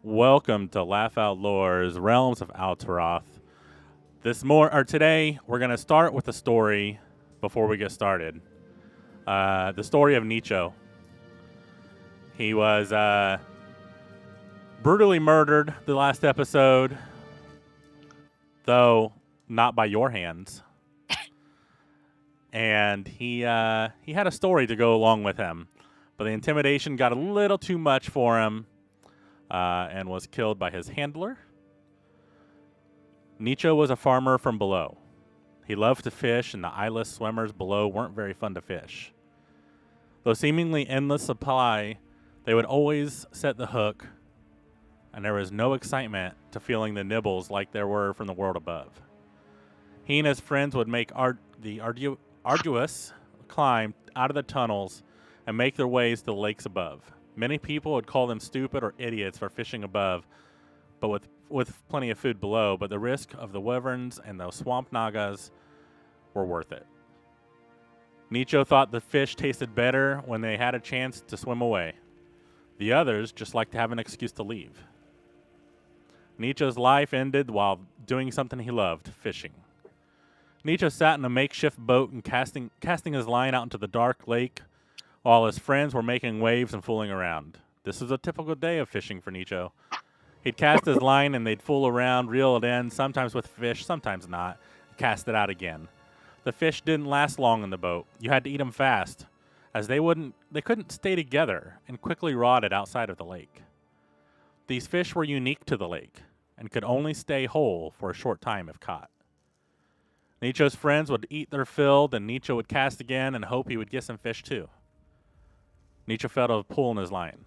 Welcome to Laugh Out Lore's Realms of Altaroth. Today, we're gonna start with a story before we get started. The story of Nicho. He was brutally murdered the last episode, though not by your hands. And he had a story to go along with him, but the intimidation got a little too much for him, and was killed by his handler. Nicho was a farmer from below. He loved to fish, and the eyeless swimmers below weren't very fun to fish. Though seemingly endless supply, they would always set the hook, and there was no excitement to feeling the nibbles like there were from the world above. He and his friends would make the arduous climb out of the tunnels and make their ways to the lakes above. Many people would call them stupid or idiots for fishing above, but with plenty of food below, but the risk of the wyverns and the swamp nagas were worth it. Nicho thought the fish tasted better when they had a chance to swim away. The others just liked to have an excuse to leave. Nicho's life ended while doing something he loved, fishing. Nicho sat in a makeshift boat and casting his line out into the dark lake while his friends were making waves and fooling around. This was a typical day of fishing for Nicho. He'd cast his line and they'd fool around, reel it in, sometimes with fish, sometimes not, cast it out again. The fish didn't last long in the boat. You had to eat them fast, as they couldn't stay together and quickly rotted outside of the lake. These fish were unique to the lake and could only stay whole for a short time if caught. Nicho's friends would eat their fill, then Nicho would cast again and hope he would get some fish too. Nicho felt a pull in his line.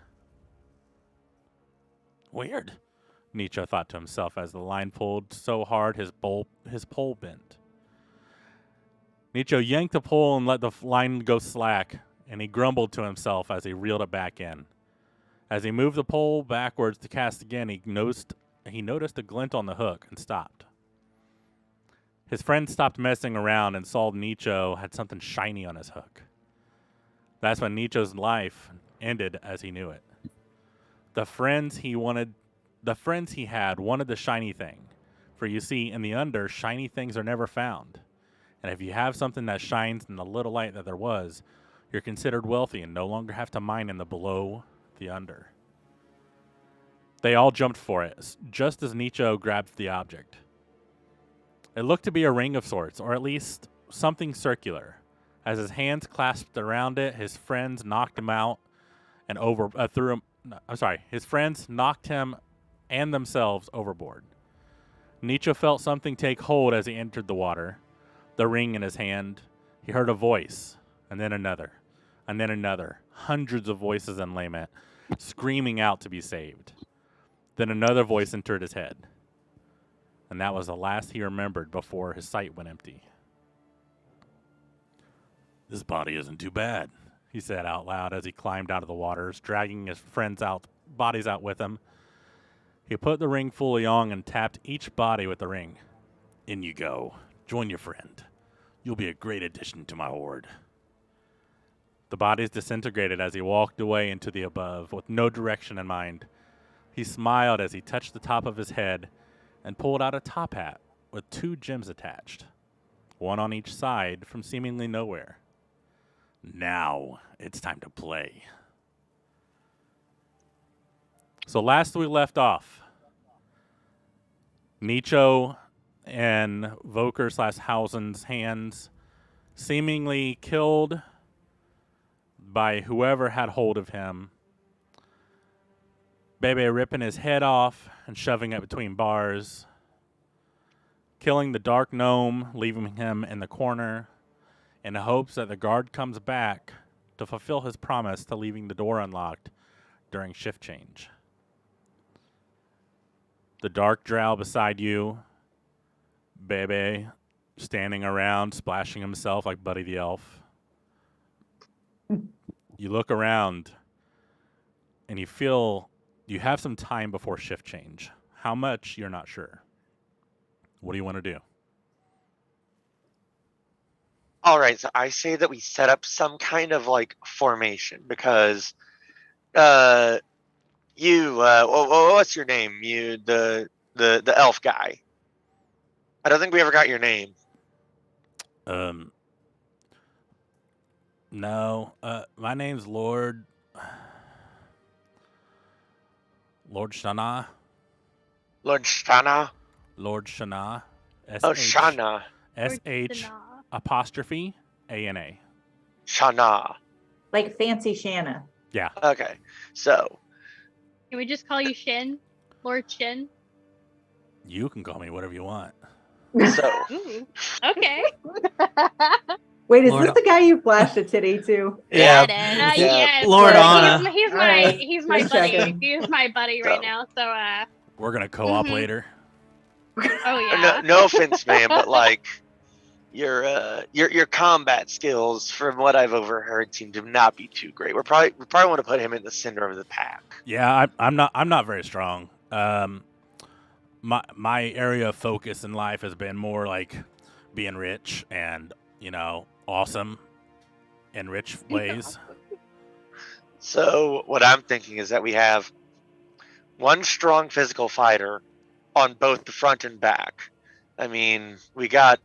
Weird, Nicho thought to himself as the line pulled so hard his pole bent. Nicho yanked the pole and let the line go slack, and he grumbled to himself as he reeled it back in. As he moved the pole backwards to cast again, he noticed a glint on the hook and stopped. His friend stopped messing around and saw Nicho had something shiny on his hook. That's when Nicho's life ended as he knew it. The friends he had wanted the shiny thing. For you see, in the under, shiny things are never found. And if you have something that shines in the little light that there was, you're considered wealthy and no longer have to mine in the below, the under. They all jumped for it, just as Nicho grabbed the object. It looked to be a ring of sorts, or at least something circular. As his hands clasped around it, his friends knocked him out and threw him. His friends knocked him and themselves overboard. Nicho felt something take hold as he entered the water. The ring in his hand. He heard a voice, and then another, and then another. Hundreds of voices in lament, screaming out to be saved. Then another voice entered his head. And that was the last he remembered before his sight went empty. This body isn't too bad, he said out loud as he climbed out of the waters, dragging his friends' bodies out with him. He put the ring fully on and tapped each body with the ring. In you go. Join your friend. You'll be a great addition to my horde. The bodies disintegrated as he walked away into the above, with no direction in mind. He smiled as he touched the top of his head and pulled out a top hat with 2 gems attached, one on each side from seemingly nowhere. Now it's time to play. So last we left off, Nicho and Voker/Hausen's hands seemingly killed by whoever had hold of him. Bebe ripping his head off and shoving it between bars. Killing the dark gnome, leaving him in the corner in the hopes that the guard comes back to fulfill his promise to leaving the door unlocked during shift change. The dark drow beside you, Bebe standing around, splashing himself like Buddy the Elf. You look around and you feel you have some time before shift change. How much, you're not sure. What do you want to do? All right, so I say that we set up some kind of like formation because You, what's your name? You, the elf guy. I don't think we ever got your name. No. My name's Lord Shana. Lord Shana? Lord Shana. Oh, Shana. SH apostrophe ANA. Shana. Like fancy Shanna. Yeah. Okay. So, Can we just call you Shin? Lord Shin? You can call me whatever you want. so Ooh. Okay. Wait, is Lord- this the guy you flashed a titty to? Yeah. That is. Yeah. Yes. Lord he's, Anna. He's All my right. he's my Just buddy. checking. He's my buddy So- right now. So We're gonna co-op Mhm. later. oh yeah. no offense, man, but like your combat skills, from what I've overheard, seem to not be too great. We probably want to put him in the center of the pack. Yeah, I'm not very strong. My area of focus in life has been more like being rich and awesome in rich ways. So what I'm thinking is that we have one strong physical fighter on both the front and back. I mean, we have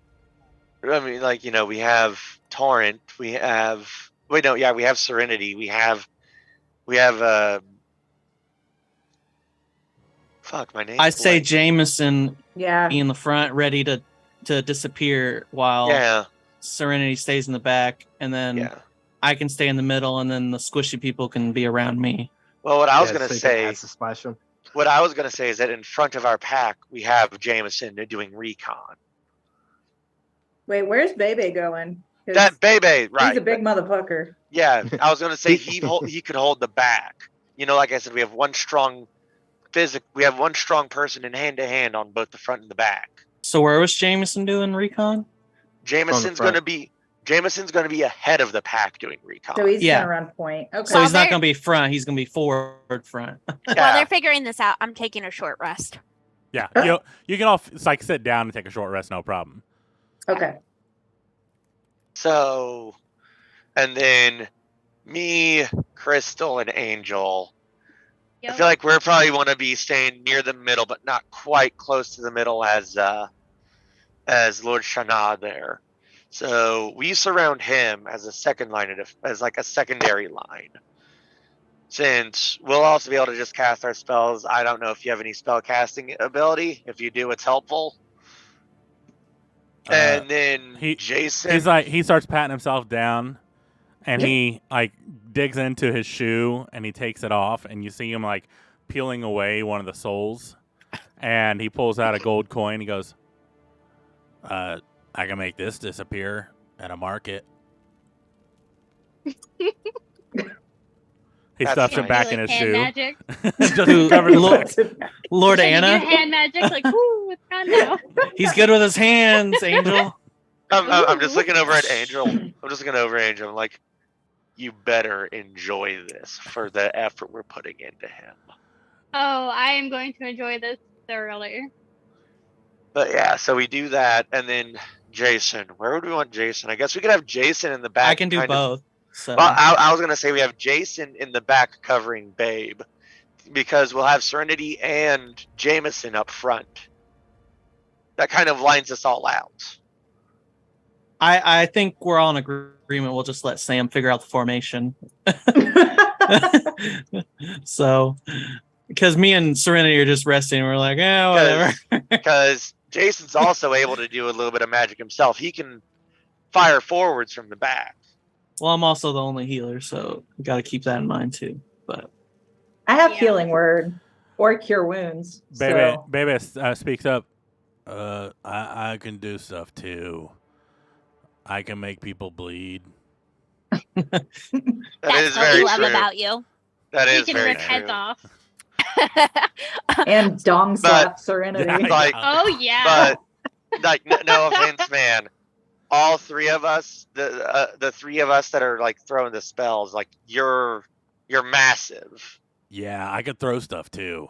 Torrent, we have we have Serenity, we have fuck my name. I say Jameson Yeah. be in the front, ready to disappear, while Yeah, Serenity stays in the back, and then yeah. I can stay in the middle, and then the squishy people can be around me. Well, what I was Yeah, gonna so you can say, add suspension. what I was gonna say is that in front of our pack we have Jameson doing recon. Wait, where's Bebe going? 'Cause That Bebe, right? he's a big motherfucker. Yeah, I was gonna say he could hold the back. Like I said, we have one strong we have one strong person in hand to hand on both the front and the back. So where was Jameson doing recon? Jameson's front. gonna be ahead of the pack doing recon. So he's Yeah. gonna run point. Okay. So he's not they're- going to be front. He's going to be forward front. While Yeah. they're figuring this out, I'm taking a short rest. Yeah, you can all sit down and take a short rest, no problem. Okay. So, and then me, Crystal, and Angel. I Yep. feel like we're probably want to be staying near the middle, but not quite close to the middle as Lord Shana there. So we surround him as a second line as like a secondary line. Since we'll also be able to just cast our spells. I don't know if you have any spell casting ability. If you do, it's helpful. And then Jason. He's like, he starts patting himself down, and he digs into his shoe and he takes it off, and you see him peeling away one of the soles, and he pulls out a gold coin. He goes, I can make this disappear at a market. He That's stuffs it nice. back Like in his hand shoe. magic. Just Who- covers Lo- it. Lord Can you do Anna, hand magic, like, whoo, it's gone now. he's good with his hands, Angel. I'm just looking over at Angel. I'm just looking over at Angel. I'm like, you better enjoy this for the effort we're putting into him. Oh, I am going to enjoy this thoroughly. But yeah, so we do that, and then Jason. Where would we want Jason? I guess we could have Jason in the back. I can do kind of- both. So Well, I was gonna say we have Jason in the back covering Babe, because we'll have Serenity and Jameson up front. That kind of lines us all out. I think we're all in agreement. We'll just let Sam figure out the formation. So, because me and Serenity are just resting, we're like, yeah, whatever. Because Jason's also able to do a little bit of magic himself. He can fire forwards from the back. Well, I'm also the only healer, so we got to keep that in mind too. But I have Yeah. healing word or cure wounds. Baby speaks up. I can do stuff too. I can make people bleed. That That's is what very we love true. about you. That We is can very rip true. heads off. And dong slap Serenity. Yeah. Like, Oh yeah. but no offense, man. All three of us, the three of us that are throwing the spells, you're massive. Yeah, I could throw stuff too.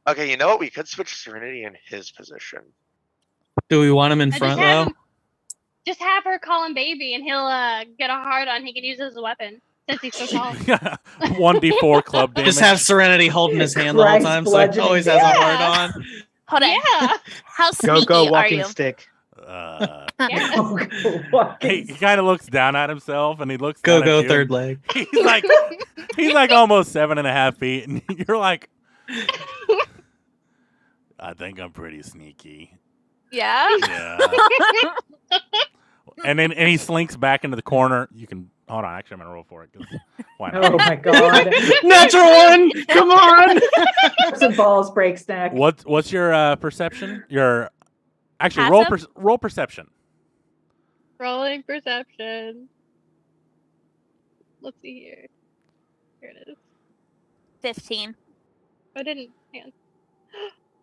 Okay, you know what? We could switch Serenity in his position. do we want him in I front just have though? him, just have her call him baby, and he'll get a hard on. He can use it as a weapon. Since he's so tall. 1d4 club damage. Just have Serenity holding his hand the whole Christ time, so he bludgeoning always has a damage. word on. Hold on. Yeah. How Go sneaky go are walking you? stick. Yeah. He kind of looks down at himself, and he looks Go down at go you, third and leg. he's like almost 7.5 feet, and you're like, I think I'm pretty sneaky. Yeah. Yeah. and he slinks back into the corner. You can hold on. Actually, I'm gonna roll for it. 'Cause why not? Oh my god. Natural one. Come on. Some balls breaks neck. What's your perception? Your actually roll Passive? roll perception. Rolling perception. Let's see here. Here it is. 15. I didn't. Hang on.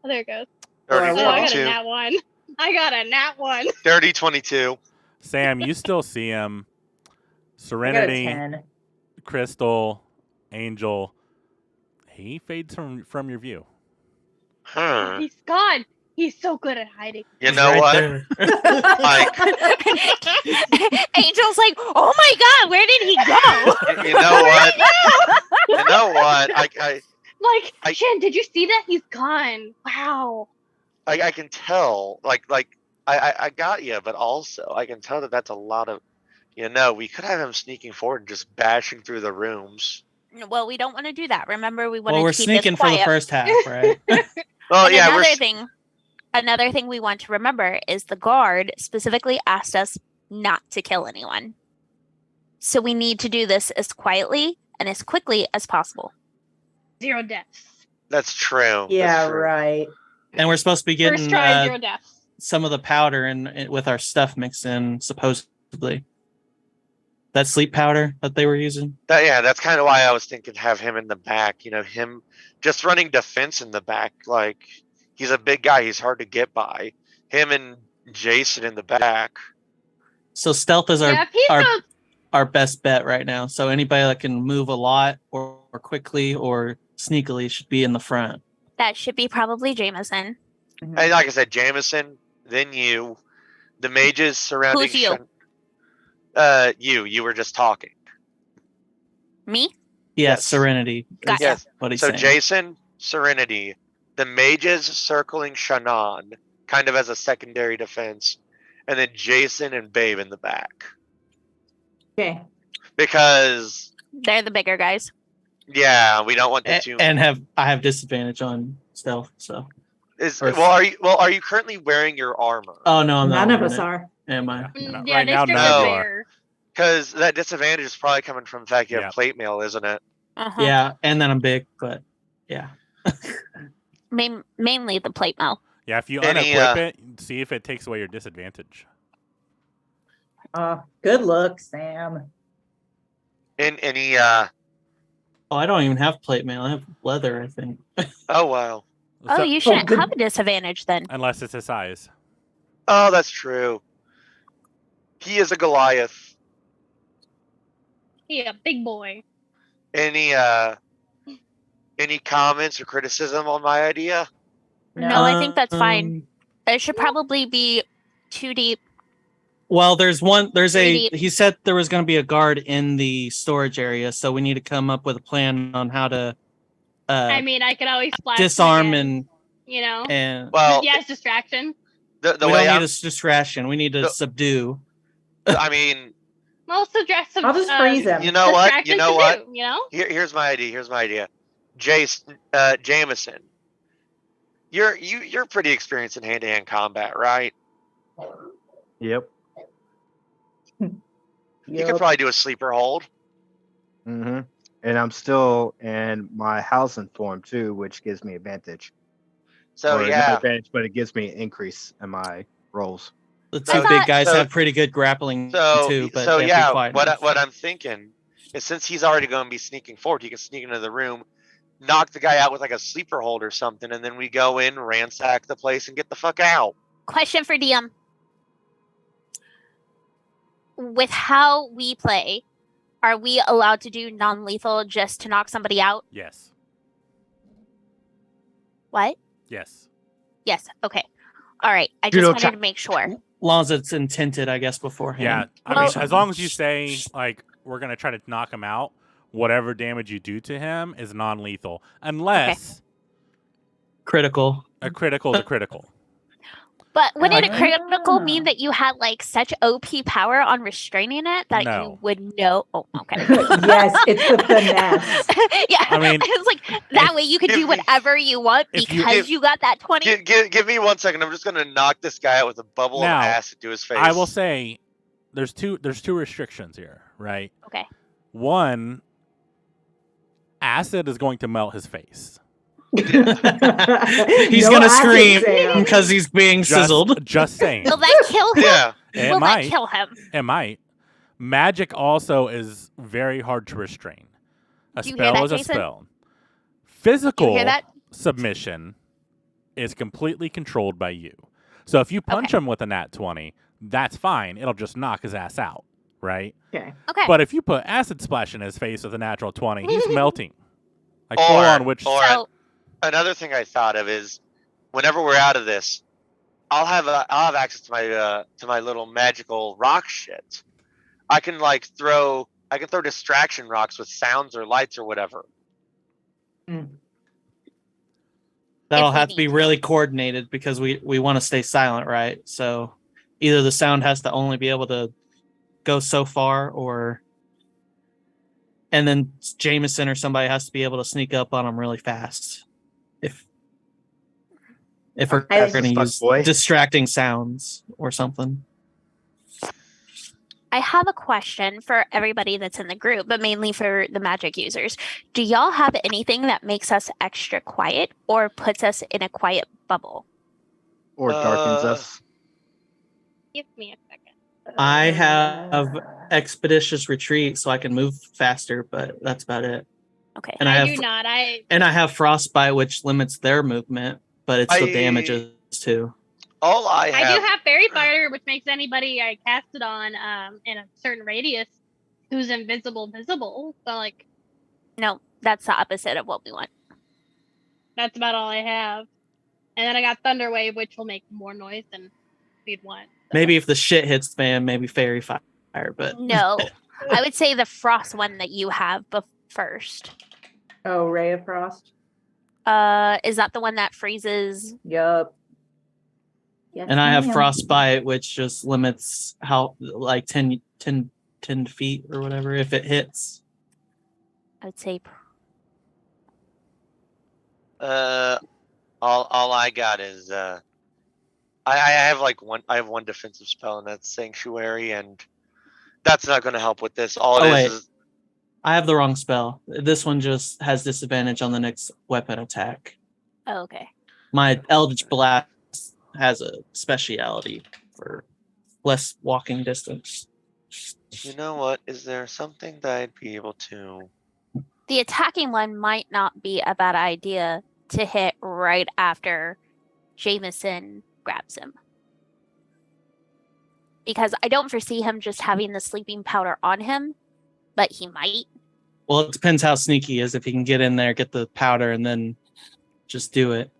Oh, there it goes. Or Oh, I got a 30, nat 1. I got a nat 1. 30, 22. Sam, you still see him. I got a Serenity, 10. Crystal, Angel. He fades from your view. Huh. He's gone. He's so good at hiding. You know Right what? there. Like, Angel's like, oh my god, where did he go? you know what? You know what? Like, I- Shin, did you see that? He's gone. Wow. I can tell. I got you, but also I can tell that that's a lot of. We could have him sneaking forward and just bashing through the rooms. Well, we don't want to do that. Remember, we want Well, to we're keep sneaking this for the quiet. first half, right? Well, And yeah, we're. another thing we want to remember is the guard specifically asked us not to kill anyone. So we need to do this as quietly and as quickly as possible. 0 deaths. That's true. Yeah, That's true. right. And we're supposed to be First getting try, 0 deaths. some of the powder and with our stuff mixed in, supposedly. That sleep powder that they were using. That's kind of why I was thinking have him in the back. Him just running defense in the back. Like, he's a big guy. He's hard to get by. Him and Jason in the back. So stealth is Yeah, if he our goes, our best bet right now. So anybody that can move a lot or quickly or sneakily should be in the front. That should be probably Jameson. And like I said, Jameson, then you. The mages surrounding. Who's you? You were just talking. Me? Yes, Yes. Serenity. is Gotcha. Yes. What he's So saying. Jason, Serenity, the mages circling Shannon, kind of as a secondary defense, and then Jason and Babe in the back. Okay. Because They're the bigger guys. we don't want the two. And I have disadvantage on stealth. So Are you currently wearing your armor? oh no, I'm not None of wearing us it. are. Am I? No, yeah, right they now, strip none his of you are. hair. Because that disadvantage is probably coming from the fact you have Yeah. plate mail, isn't it? Uh-huh. Yeah, and then I'm big, but yeah. Mainly the plate mail. Yeah, if you Any, unequip it, see if it takes away your disadvantage. Good luck, Sam. In any Oh, I don't even have plate mail. I have leather, I think. oh wow. Oh, So- you shouldn't good. have a disadvantage then. unless it's a size. Oh, that's true. He is a Goliath. Yeah, big boy. Any comments or criticism on my idea? No, I think that's fine. Um, It should probably be 2 deep. Well, there's Idiot. he said there was going to be a guard in the storage area, so we need to come up with a plan on how to I mean, I could always flash disarm my and hand, and Well, yes, distraction. the we way don't I'm, need a distraction. We need to The- subdue. I mean, Well, suggest some. I'll just freeze him. you know what? distractions You know to what? do, you know? Here's my idea. Jameson, you're pretty experienced in hand-to-hand combat, right? Yep. You could probably do a sleeper hold. Mm-hmm. And I'm still in my housing form too, which gives me advantage. So Or not yeah, advantage, but it gives me an increase in my rolls. The So- two big guys so- have pretty good grappling so too, but so they have to be yeah. quiet enough. What I'm thinking is since he's already going to be sneaking forward, he can sneak into the room, knock the guy out with like a sleeper hold or something, and then we go in, ransack the place, and get the fuck out. Question for DM. With how we play, are we allowed to do non-lethal just to knock somebody out? Yes. What? Yes. Yes. Okay. All right. I Judo just wanted chop. to make sure. As long as it's intended, I guess, beforehand. Yeah. I Well- mean, as long as you say like we're gonna try to knock him out, whatever damage you do to him is non-lethal, unless Critical. a critical to critical. But wouldn't a Ah. critical mean that you had like such OP power on restraining it that No. you would know? Oh, okay. Yes, it's the finesse. Yeah, I mean, it's like that way you can if do you- whatever you want if you- because you got that 20. Give me 1 second. I'm just gonna knock this guy out with a bubble Now, of acid to his face. I will say there's two restrictions here, right? Okay. One, acid is going to melt his face. He's No gonna acid, scream Sam. because he's being sizzled. Just saying. Will that kill him? Yeah. It Will might. that kill him? It might. Magic also is very hard to restrain. A Do you hear spell that, is a Jason? spell. Do you Physical hear that? submission is completely controlled by you. So if you punch Okay. him with a nat 20, that's fine. It'll just knock his ass out, right? Okay. Okay. But if you put acid splash in his face with a natural 20, he's melting. Like Or- full on witch. or- so Another thing I thought of is, whenever we're out of this, I'll have access to my little magical rock shit. I can throw distraction rocks with sounds or lights or whatever. That'll If we have to be need really coordinated because we want to stay silent, right? So either the sound has to only be able to go so far, and then Jameson or somebody has to be able to sneak up on him really fast. If we're I- going to Fuck use boy. distracting sounds or something. I have a question for everybody that's in the group, but mainly for the magic users. Do y'all have anything that makes us extra quiet or puts us in a quiet bubble? Or darkens Uh, us. Give me a second. I have expeditious retreat so I can move faster, but that's about it. Okay. And I I do have not. and I have frostbite, which limits their movement, but it still I- damages too. All I I have, do have fairy fire, which makes anybody I cast it on in a certain radius who's visible. So No, that's the opposite of what we want. that's about all I have. And then I got thunder wave, which will make more noise than we'd want. So. Maybe if the shit hits the fan, maybe fairy fire, but No, I would say the frost one that you have first. Oh, Ray of Frost. Is that the one that freezes? Yup. Yes, and I have ma'am. frostbite, which just limits how like 10 feet or whatever if it hits. I would say all I got is I have one defensive spell, and that's Sanctuary, and that's not going to help with this. All Oh, it wait. is I have the wrong spell. This one just has disadvantage on the next weapon attack. oh, okay. My Eldritch Blast has a speciality for less walking distance. you know what? Is there something that I'd be able to? The attacking one might not be a bad idea to hit right after Jameson grabs him. Because I don't foresee him just having the sleeping powder on him, but he might. Well, it depends how sneaky he is. If he can get in there, get the powder, and then just do it.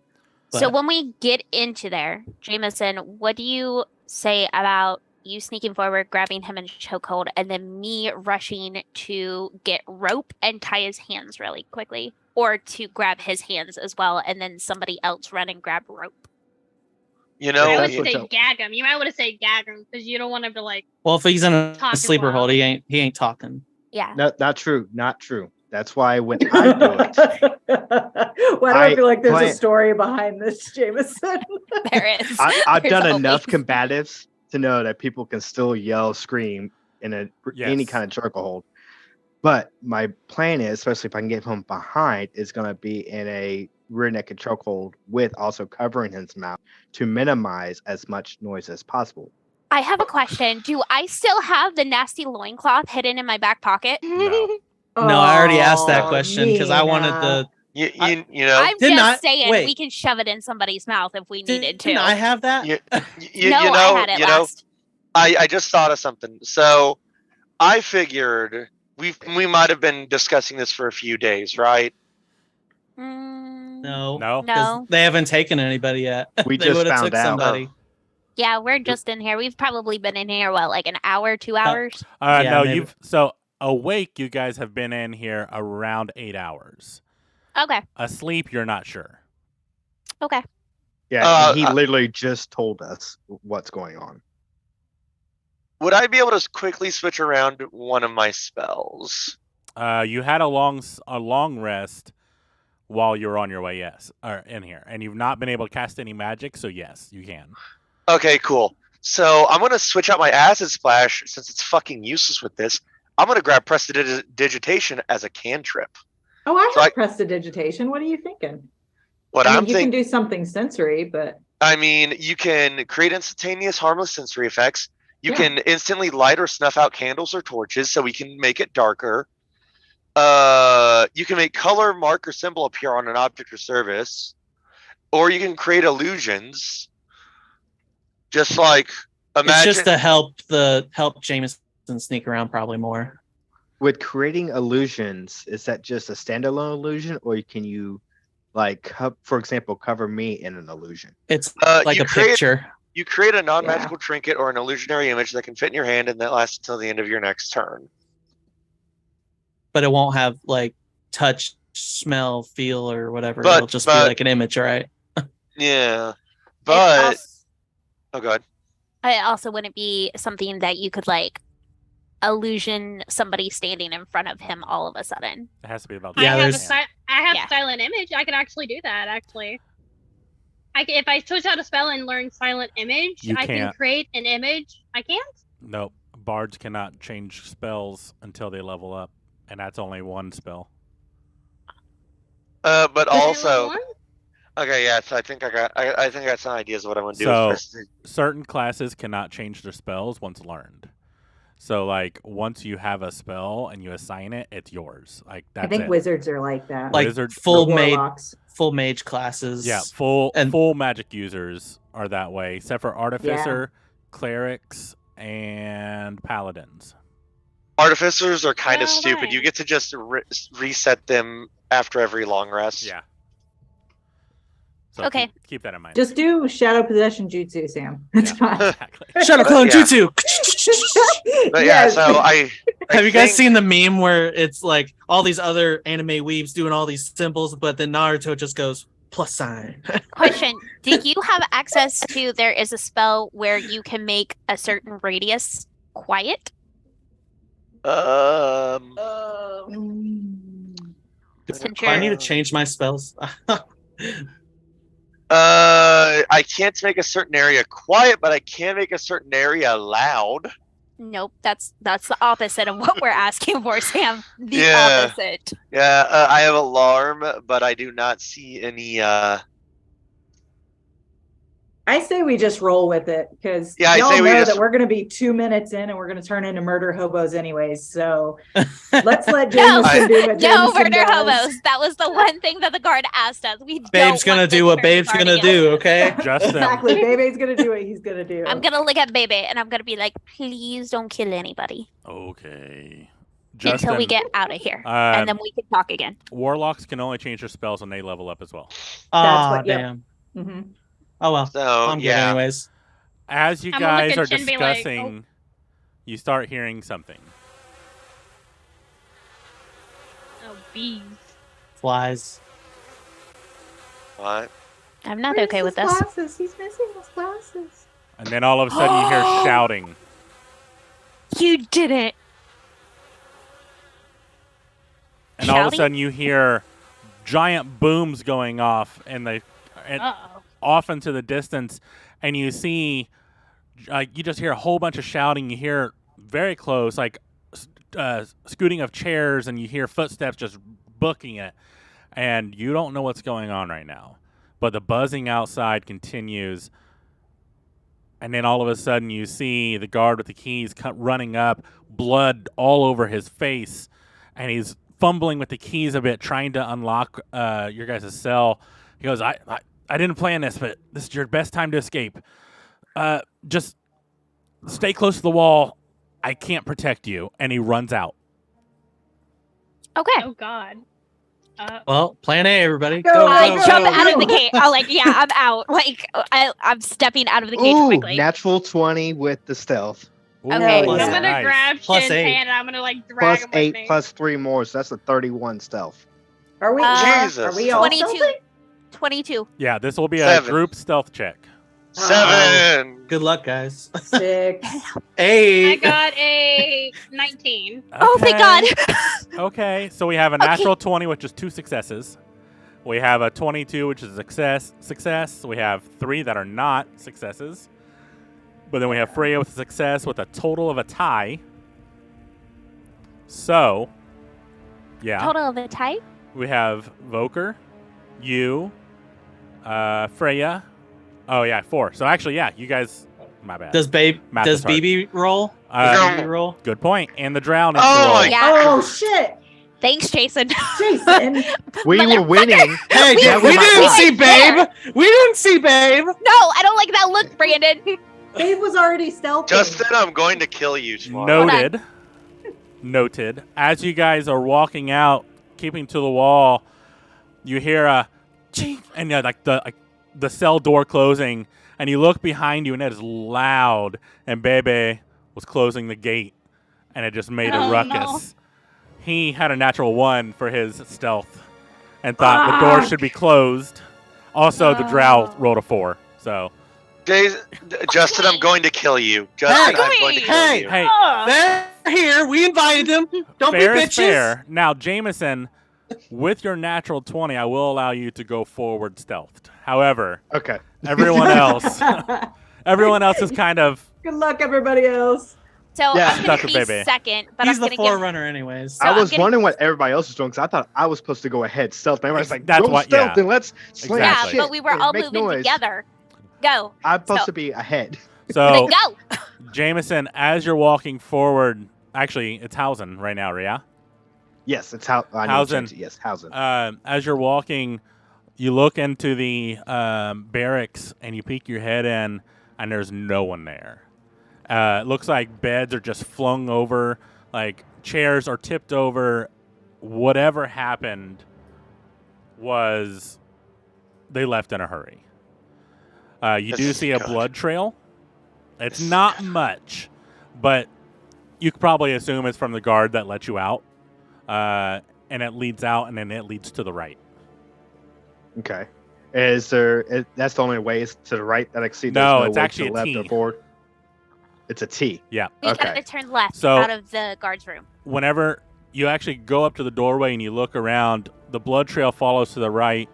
So But- when we get into there, Jameson, what do you say about you sneaking forward, grabbing him in a chokehold, and then me rushing to get rope and tie his hands really quickly? Or to grab his hands as well, and then somebody else run and grab rope? You I know, would that's you- what's say up. gag him. You might want to say gag him because you don't want him to Well, if he's in a Talking sleeper wild. hold, he ain't talking. Yeah. No, not true. Not true. That's why when I do it, Why do I I feel like there's plan- a story behind this, Jameson? There is. I've There's done enough always- combatives to know that people can still yell, scream in any Yes. kind of circle hold. But my plan is, especially if I can get him behind, is going to be in a rear naked chokehold with also covering his mouth to minimize as much noise as possible. I have a question. Do I still have the nasty loincloth hidden in my back pocket? No. No, I already asked that Oh, question because I wanted Nina. the. you know, I'm Didn't just I- saying wait. we can shove it in somebody's mouth if we needed to. Didn't I have that? you, no, you know, I had it you know, last. I just thought of something. So I figured we might have been discussing this for a few days, right? No. No. 'cause No. They haven't taken anybody yet. We They just would've found took out. somebody. Yeah, we're just in here. We've probably been in here, what, like an hour, 2 hours? Yeah, No, maybe. you've so Awake, you guys have been in here around 8 hours. Okay. Asleep, you're not sure. Okay. Yeah, and he Uh, literally just told us what's going on. Would I be able to quickly switch around one of my spells? You had a long rest while you were on your way, yes, or in here, and you've not been able to cast any magic, so yes, you can. Okay, cool. So I'm gonna switch out my acid splash since it's fucking useless with this. I'm gonna grab prestidigitation as a cantrip. Oh, I So have I- prestidigitation. What are you thinking? What I mean, I'm you can thinking, do something sensory, but I mean, you can create instantaneous harmless sensory effects. You Yeah. can instantly light or snuff out candles or torches, so we can make it darker. You can make color, mark, or symbol appear on an object or surface, or you can create illusions. Just like It's imagine. just to help Jameson sneak around probably more. With creating illusions, is that just a standalone illusion, or can you, like, for example, cover me in an illusion? It's Uh, like you a create- picture. You create a non-magical trinket or an illusionary image that can fit in your hand and that lasts until the end of your next turn. But it won't have like touch, smell, feel, or whatever. But- It'll just be but- like an image, right? Yeah, It but als- oh god. it also wouldn't be something that you could like illusion somebody standing in front of him all of a sudden. It has to be about Yeah, I have, there's- I have Yeah. silent image. I could actually do that. Actually, if I switch out a spell and learn silent image, You I can can't. create an image. I can't. Nope. Bards cannot change spells until they level up, and that's only one spell. But Is it level also, one? okay, yeah. So I think I got some ideas of what I'm gonna do. So- with Presti- Certain classes cannot change their spells once learned. So, like, once you have a spell and you assign it, it's yours. Like, that's I think it. wizards are like that. Like Wizard- full Or mage, warlocks. full mage classes. Yeah, full And- magic users are that way, except for artificer, clerics, and paladins. Artificers are kind of Well, stupid. right. You get to just reset them after every long rest. Yeah. So Okay. Keep that in mind. Just do shadow possession jutsu, Sam. It's Yeah, fine. exactly. Shadow But Clone yeah. Jutsu. But yeah, Yes. so I Have you guys think- seen the meme where it's like all these other anime weebs doing all these symbols, but then Naruto just goes plus sign? Question: do you have access to? There is a spell where you can make a certain radius quiet. Since Do I need you're- to change my spells? I can't make a certain area quiet, but I can make a certain area loud. Nope, that's the opposite of what we're asking for, Sam. The Yeah. opposite. Yeah, I have alarm, but I do not see any. I say we just roll with it because Yeah, I y'all say we know just- that we're going to be 2 minutes in and we're going to turn into murder hobos anyways. So let's let No, Jameson do what No, Jameson murder does. hobos. That was the one thing that the guard asked us. We Babe's don't gonna want do this what turn Babe's guard gonna again. do, okay? Justin, Exactly. Bebe's going to do what he's going to do. I'm gonna look at Bebe and I'm gonna be like, please don't kill anybody Okay. Justin, until we get out of here, um, and then we can talk again. warlocks can only change their spells when they level up as well. Ah, what- yep. damn. Mhm. Oh well. So I'm good yeah, anyways. As you I'm gonna guys look are at Jin and be like, discussing, you start hearing something. Oh, bees. Flies. what? I'm not Where's okay with his this. glasses? He's missing his glasses. And then all of a sudden you hear shouting. You didn't. And all of a Shouting? sudden you hear giant booms going off and Uh-oh. off into the distance, and you see, you just hear a whole bunch of shouting. You hear very close, like scooting of chairs, and you hear footsteps just booking it, and you don't know what's going on right now. But the buzzing outside continues, and then all of a sudden you see the guard with the keys running up, blood all over his face, and he's fumbling with the keys a bit, trying to unlock your guys' cell. He goes, I didn't plan this, but this is your best time to escape. Just stay close to the wall. I can't protect you. And he runs out. Okay. Oh God. Well, plan A, everybody. Go, Go, I go, jump go, out of go. the gate. I'm like, yeah, I'm out. Like, I'm stepping out of the cage Ooh, quickly. natural 20 with the stealth. Okay. Plus I'm eight. gonna grab Plus Shin's eight. hand and I'm gonna like drag Plus him 8 with me. plus 3 more, so that's a 31 stealth. Are we? Jesus. Are we all 22. stealthy? 22. Yeah, this will be a 7. group stealth check. 7. Good luck, guys. 6. I 8. got a 19. Oh, thank God. Okay, so we have a natural 20, which is 2 successes. We have a 22, which is a success. We have 3 that are not successes. But then we have Freya with a success with a total of a tie. So, yeah. Total of a tie? We have Voker, you, Freya. Oh, yeah, 4. So actually, yeah, you guys, my bad. Does Math is hard. BB roll? Uh, Does BB roll? Good point. And the drow needs Oh to roll. my- Yeah. Oh shit, Thanks, Jason. Jason! We were winning. Hey, We we were didn't right see there. Babe. We didn't see Babe. No, I don't like that look, Brandon. Babe was already stealthy. Justin, I'm going to kill you tomorrow. Noted. Noted. As you guys are walking out, keeping to the wall, you hear a chink, and like the cell door closing, and you look behind you, and it is loud. And Bebe was closing the gate, and it just made a Oh, ruckus. no. He had a natural 1 for his stealth, and thought the door Fuck. should be closed. Also, the drow Oh. rolled a 4. So, Justin, I'm going to kill you. Justin, I'm going to kill Hey, you. hey, They're here. We invited them. Don't fair be is bitches. fair. Now, Jameson, with your natural 20, I will allow you to go forward stealthed. However, Okay. everyone else is kind of Good luck, everybody else. So Yeah. I'm going Stuck to with be Bebe. second, but He's I'm the going to give... forerunner, anyways. So I I'm was gonna- wondering what everybody else was doing because I thought I was supposed to go ahead stealth. And everybody's like, That's go what- stealth yeah. and let's slam Yeah, Exactly. shit but we were and all make moving noise. together. Go. I'm supposed So- to be ahead. so. Then go. Jameson, as you're walking forward, actually, it's Hausen right now, Rhea. Yes, it's how I know Hausen. change it. Yes, Hausen. As you're walking, you look into the barracks and you peek your head in, and there's no one there. It looks like beds are just flung over, like chairs are tipped over. Whatever happened was they left in a hurry. You This do is see a good. blood trail. It's This is not good. much, but you could probably assume it's from the guard that let you out. And it leads out, and then it leads to the right. Okay. Is there? That's the only way is to the right that I can see. No, There's it's way actually to a the left T. or forward. It's a T. Yeah. We Okay. got to turn left So- out of the guard's room. Whenever you actually go up to the doorway and you look around, the blood trail follows to the right.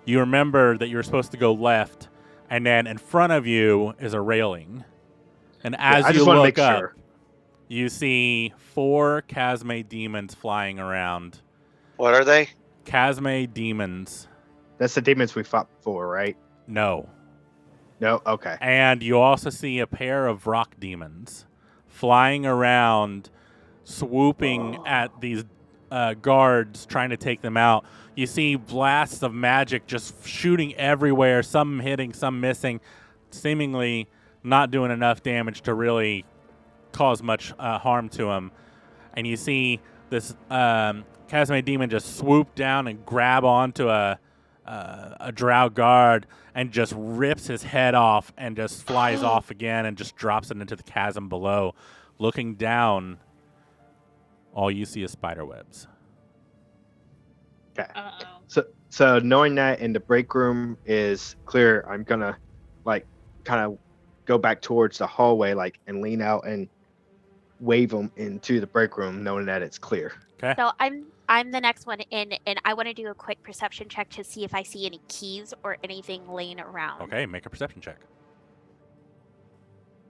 You remember that you're supposed to go left, and then in front of you is a railing. And as I you just want to look make up, sure. you see 4 Kazme demons flying around. What are they? Kazme demons. That's the demons we fought before, right? No. No. Okay. And you also see a pair of rock demons flying around, swooping at these guards, trying to take them out. You see blasts of magic just shooting everywhere, some hitting, some missing, seemingly not doing enough damage to really cause much harm to them. And you see this Kazme demon just swoop down and grab onto a drow guard and just rips his head off and just flies off again and just drops it into the chasm below. Looking down, all you see is spider webs. Okay. Uh-oh. So knowing that in the break room is clear, I'm gonna like kind of go back towards the hallway, like, and lean out and wave them into the break room, knowing that it's clear. Okay. So I'm the next one in, and I want to do a quick perception check to see if I see any keys or anything laying around. Okay, make a perception check.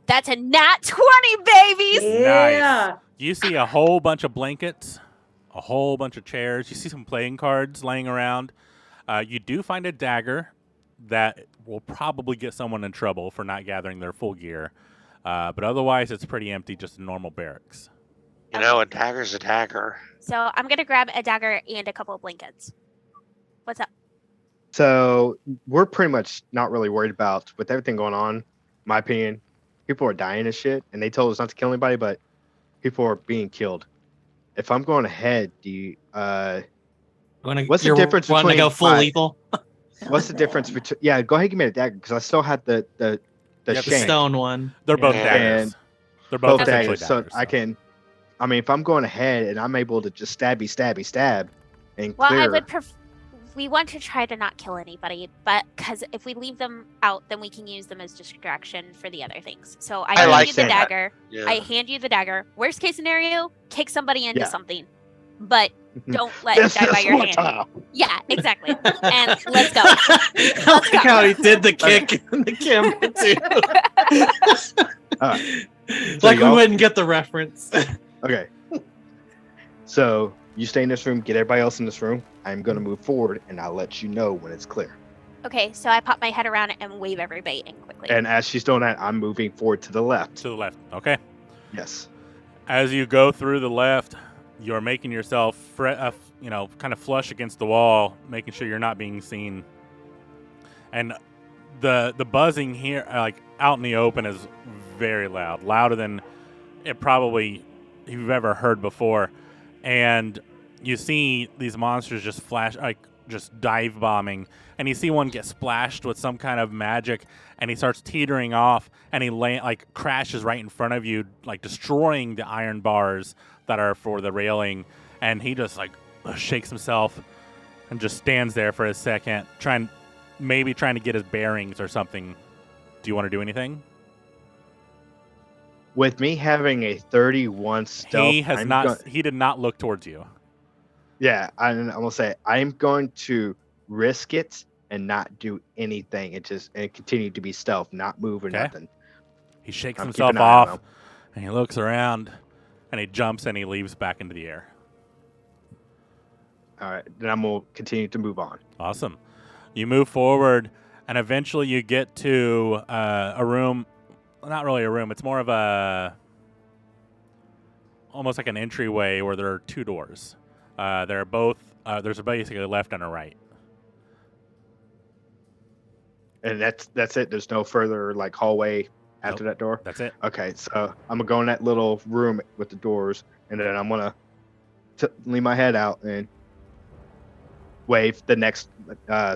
That's a nat 20, babies! Yeah. You see a whole bunch of blankets, a whole bunch of chairs. You see some playing cards laying around. You do find a dagger that will probably get someone in trouble for not gathering their full gear. But otherwise, it's pretty empty, just a normal barracks. You know, a dagger's a dagger. So I'm going to grab a dagger and a couple of blankets. What's up? So we're pretty much not really worried about with everything going on. In my opinion, people are dying and shit, and they told us not to kill anybody, but people are being killed. If I'm going ahead, do you? What's the difference wanting to between go full five- lethal? What's the difference between? Yeah, go ahead, give me a dagger because I still had the Yeah, the The shank. stone one. They're both Yeah. daggers. And They're both Both essentially daggers. So daggers. I can. I mean, if I'm going ahead and I'm able to just stab, and Well, clear. I would we want to try to not kill anybody, but because if we leave them out, then we can use them as distraction for the other things. So I I hand like you the that. dagger. Yeah. I hand you the dagger. Worst case scenario, kick somebody into Yeah. something, but don't let it This die by is your one hand. time. Yeah, exactly. And let's go. I like how he did the kick in the camera too. Alright, Like we y'all- wouldn't get the reference. Okay. So you stay in this room. Get everybody else in this room. I'm gonna move forward, and I'll let you know when it's clear. Okay, so I pop my head around and wave everybody in quickly. And as she's doing that, I'm moving forward to the left. To the left. Okay. Yes. As you go through the left, you're making yourself, kind of flush against the wall, making sure you're not being seen. And the buzzing here, like out in the open, is very loud, louder than it probably you've ever heard before. And you see these monsters just flash, like just dive bombing, and you see one get splashed with some kind of magic, and he starts teetering off, and he crashes right in front of you, like destroying the iron bars that are for the railing, and he just like shakes himself and just stands there for a second, trying to get his bearings or something. Do you want to do anything? With me having a 31 stealth, He has I'm not. go- He did not look towards you. yeah, I'm gonna say I'm going to risk it and not do anything. And continue to be stealth, not move or Okay. nothing. He shakes I'm himself keeping an eye on off, him. and he looks around, and he jumps and he leaves back into the air. All right, then I'm gonna continue to move on. Awesome. You move forward, and eventually you get to a room. Not really a room. It's more of almost like an entryway where there are two doors. They're both. There's basically a left and a right. And that's it. There's no further like hallway after that door. That's it. Okay, so I'm gonna go in that little room with the doors, and then I'm gonna lean my head out and wave the next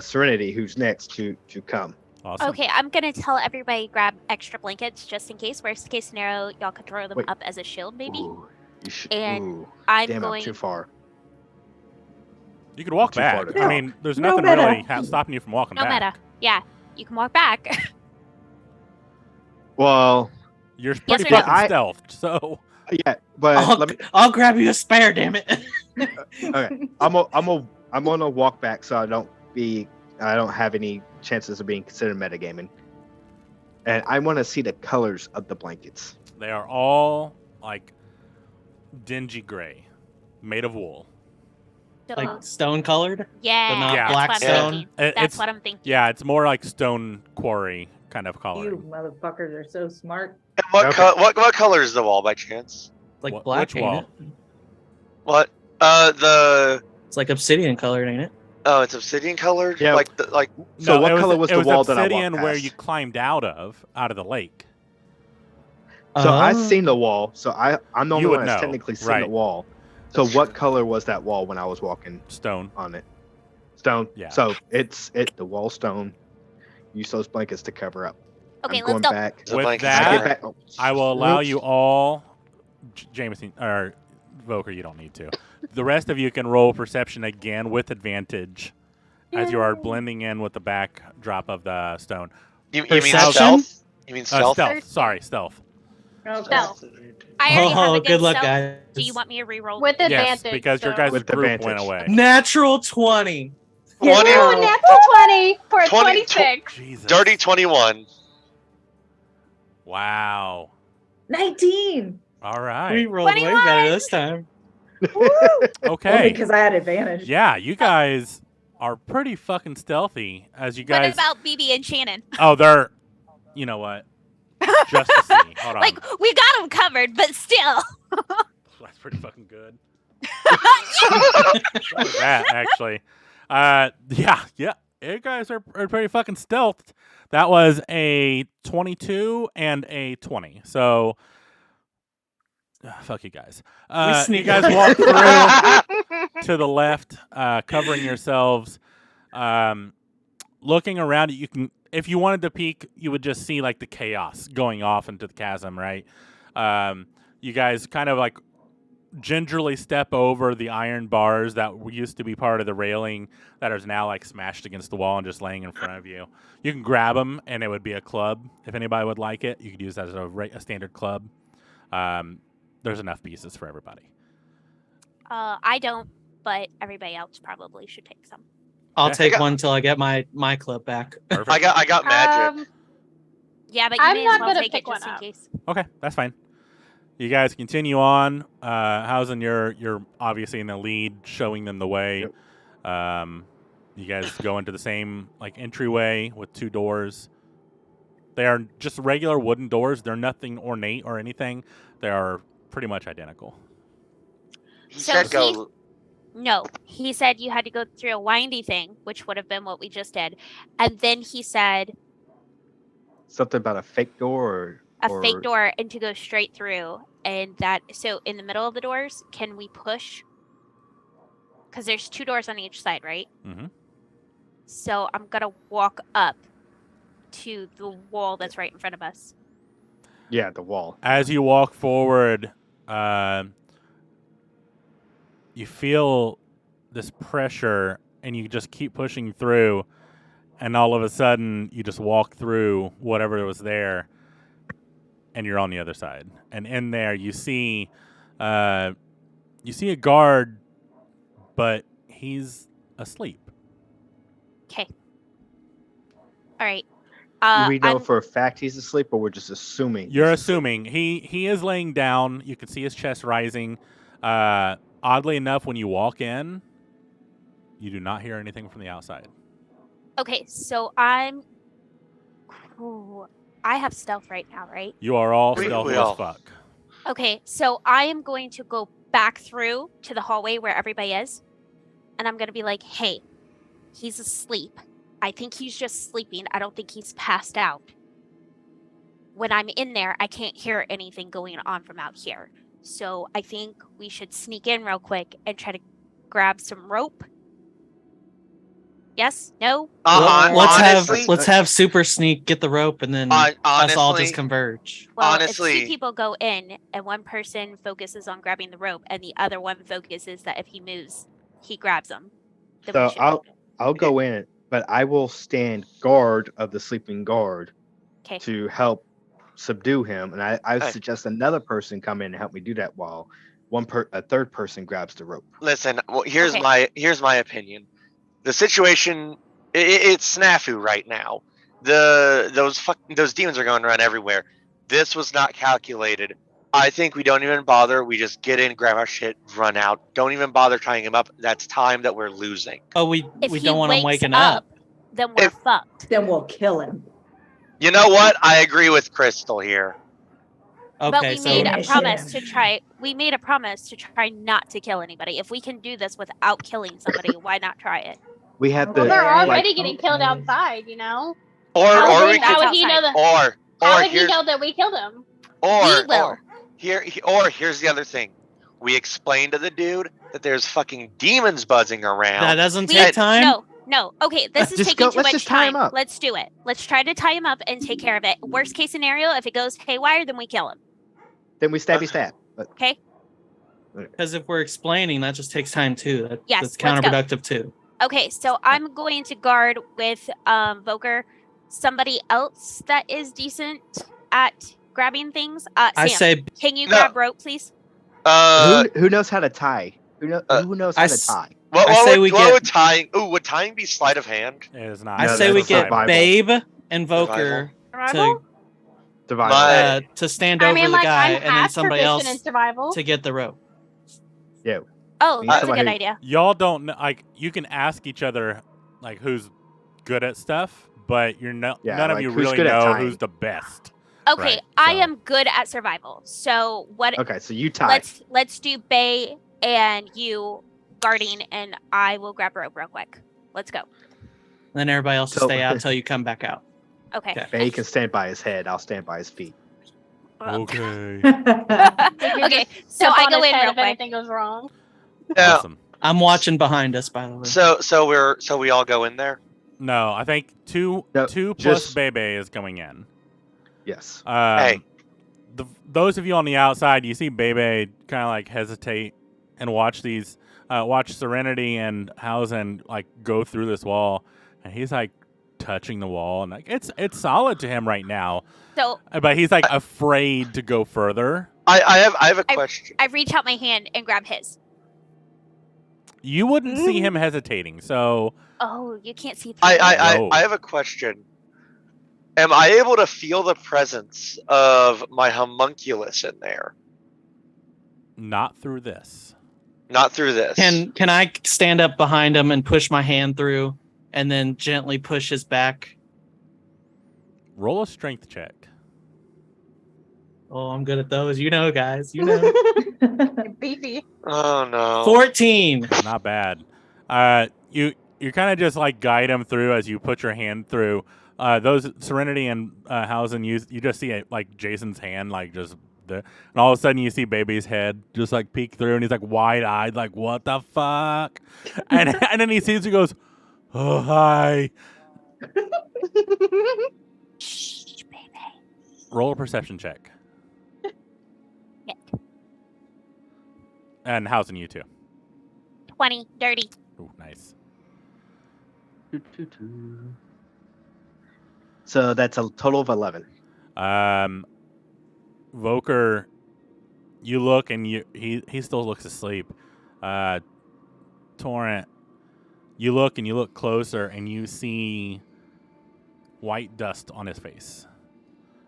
Serenity, who's next to come. Awesome. Okay, I'm gonna tell everybody grab extra blankets just in case. Worst case scenario, y'all could throw them Wait. up as a shield, maybe. Ooh, you should. And Ooh, I'm damn, I'm going. too far. You could walk Too far back. to I go. mean, there's No nothing meta. really stopping you from walking No back. meta. Yeah, you can walk back. Well, You're Yes pretty or no? fucking stealthed, so yeah, but let me. I'll grab you a spare, damn it. Okay, I'm gonna walk back so I don't have any chances of being considered metagaming. And I want to see the colors of the blankets. they are all like dingy gray, made of wool. So, Like stone colored? yeah, not that's black what I'm stone? thinking. It's That's what I'm thinking. yeah, it's more like stone quarry kind of color. You motherfuckers are so smart. And what, Okay. what color is the wall by chance? Like Wh- black, which ain't wall? it? What? It's like obsidian colored, ain't it? Oh, it's obsidian colored. Yeah. Like So No, what it color was it the wall that I walked obsidian where past? you climbed out of the lake. So I've Oh. seen the wall. So I'm the You only would one that's know, technically seen right. the wall. So That's what true. color was that wall when I was walking Stone. on it? Stone. Yeah. So the wall stone. Use those blankets to cover up. Okay, I'm let's going go. back. The With blankets When I that, get back, oh, I will allow oops. you all, Jameson or Voker, you don't need to. The rest of you can roll perception again with advantage as you are blending in with the backdrop of the stone. you mean Perception? stealth? You mean stealth? Stealth. Sorry, stealth. Okay. Stealth. I already have Oh, a good luck, stealth. guys. Do you want me to re-roll? With Yes, advantage. because your so- guys' With group advantage. went away. Natural 20. 20, Ooh, natural 20 for a 20 26. Jesus. dirty 21. Wow. 19. All We right. rolled way 21. better this time. Only Okay. because I had advantage. Yeah, you guys are pretty fucking stealthy as you What guys. about BB and Shannon? Oh, they're. You know what? Just to see. Hold on. Like we got them covered, but still. That's pretty fucking good. What was that actually? Yeah. You guys are pretty fucking stealthed. That was a 22 and a 20. So, fuck you guys. You sneak guys up. walk through to the left, covering yourselves. Looking around, you can, if you wanted to peek, you would just see like the chaos going off into the chasm, right? You guys kind of like gingerly step over the iron bars that used to be part of the railing that is now like smashed against the wall and just laying in front of you. You can grab them, and it would be a club. If anybody would like it, you could use that as a standard club. There's enough pieces for everybody. I don't, but everybody else probably should take some. I'll Okay. take I got- one till I get my club back. Perfect. I got magic. Yeah, but you I'm may not as well gonna take it pick one just in up. case. Okay, that's fine. You guys continue on. Hausen, you're obviously in the lead, showing them the way. You guys go into the same like entryway with 2 doors. They are just regular wooden doors. They're nothing ornate or anything. They are pretty much identical. He So said go. No, he said you had to go through a windy thing, which would have been what we just did. And then he said Something about a fake door or a fake door and to go straight through. And that, so in the middle of the doors, can we push? Because there's 2 doors on each side, right? Mm-hmm. So I'm going to walk up to the wall that's right in front of us. Yeah, the wall. As you walk forward, you feel this pressure, and you just keep pushing through, and all of a sudden, you just walk through whatever was there, and you're on the other side. And in there, you see a guard, but he's asleep. Okay. All right. Do we know I'm- for a fact he's asleep, or we're just assuming? You're he's asleep? assuming he is laying down. You can see his chest rising. Oddly enough, when you walk in, you do not hear anything from the outside. Okay, so Ooh, I have stealth right now, right? You are all We stealthy all- as fuck. Okay, so I am going to go back through to the hallway where everybody is, and I'm gonna be like, "Hey, he's asleep. I think he's just sleeping. I don't think he's passed out. When I'm in there, I can't hear anything going on from out here. So I think we should sneak in real quick and try to grab some rope." Yes? No? Honestly, let's have super sneak get the rope and then us all honestly, just converge. Well, Honestly- if 2 people go in and one person focuses on grabbing the rope and the other one focuses that if he moves, he grabs him. Then we So should I'll go in, but I will stand guard of the sleeping guard Okay. to help subdue him, and I Hey. suggest another person come in and help me do that while a third person grabs the rope. listen. Well, here's Okay. my opinion. The situation, it's snafu right now. Those demons are going around everywhere. This was not calculated. I think we don't even bother. We just get in, grab our shit, run out. Don't even bother tying him up. That's time that we're losing. Oh, we If we he don't want him wakes waking up. Then we're If- fucked. Then we'll kill him. You know what? I agree with Crystal here. But Okay, we so made a Finish promise him. to try. We made a promise to try not to kill anybody. If we can do this without killing somebody, why not try it? We have Well, Well, to they're Right, already like- getting killed outside, you know? Or How or would we that could, How would he know outside? that? How or would he here's know that we killed him? We will. here's the other thing. We explained to the dude that there's fucking demons buzzing around. that doesn't We- take time. No. Okay, this is Just taking go- too let's much just tie him time. up. Let's do it. Let's try to tie him up and take care of it. Worst case scenario, if it goes haywire, then we kill him. Then we stabby stab. But Okay. Because if we're explaining, that just takes time too. Yes, That's let's go. counterproductive too. Okay, so I'm going to guard with Voker, somebody else that is decent at grabbing things. I Sam, say can you No. grab rope, please? who knows how to tie? Who knows how I to s- tie? What, I what say would, we what get- would tying? Ooh, would tying be sleight of hand? It is not. I No, say we that's get survival. Babe and Voker Survival? Divide. My- to stand I over mean, the like, guy I'm and then half somebody proficient else in survival. to get the rope. Oh, Need that's a somebody good who- idea. Y'all don't know, like you can ask each other like who's good at stuff, but you're none Yeah, of like, you who's really good at know tying? who's the best. Okay, Right, I so- am good at survival. So what? Okay, so you tie. Let's do Bay and you guarding, and I will grab rope real quick. Let's go. Then everybody else to So- stay out until you come back out. Okay. Okay. Bay can stand by his head. I'll stand by his feet. Okay. You can Okay, just so step I on go his in head real if quick. anything goes wrong. Yeah. Awesome. I'm watching behind us, by the way. So we all go in there. No, I think two No, plus just- Bebe is going in. Yes. Hey. those of you on the outside, you see Bebe kind of like hesitate and watch Serenity and Hausen like go through this wall, and he's like touching the wall, and like it's solid to him right now, So but he's like afraid to go further. I have a question. I reach out my hand and grab his. You wouldn't see him hesitating, so Oh, you can't see through. No. I have a question. Am I able to feel the presence of my homunculus in there? not through this. Not through this. Can I stand up behind him and push my hand through, and then gently push his back? Roll a strength check. Oh, I'm good at those. You know, guys. You know. Beefy. Oh no. 14. Not bad. You kind of just like guide him through as you put your hand through. Those Serenity and Hausen, you just see like Jason's hand like just there, and all of a sudden you see Baby's head just like peek through, and he's like wide eyed, like what the fuck, and then he sees, he goes, oh hi. Shh, baby. Roll a perception check. Yeah. And Hausen, you too. 20, dirty. Ooh, nice. So that's a total of 11. Voker, you look and he still looks asleep. Torrent, you look and you look closer and you see white dust on his face,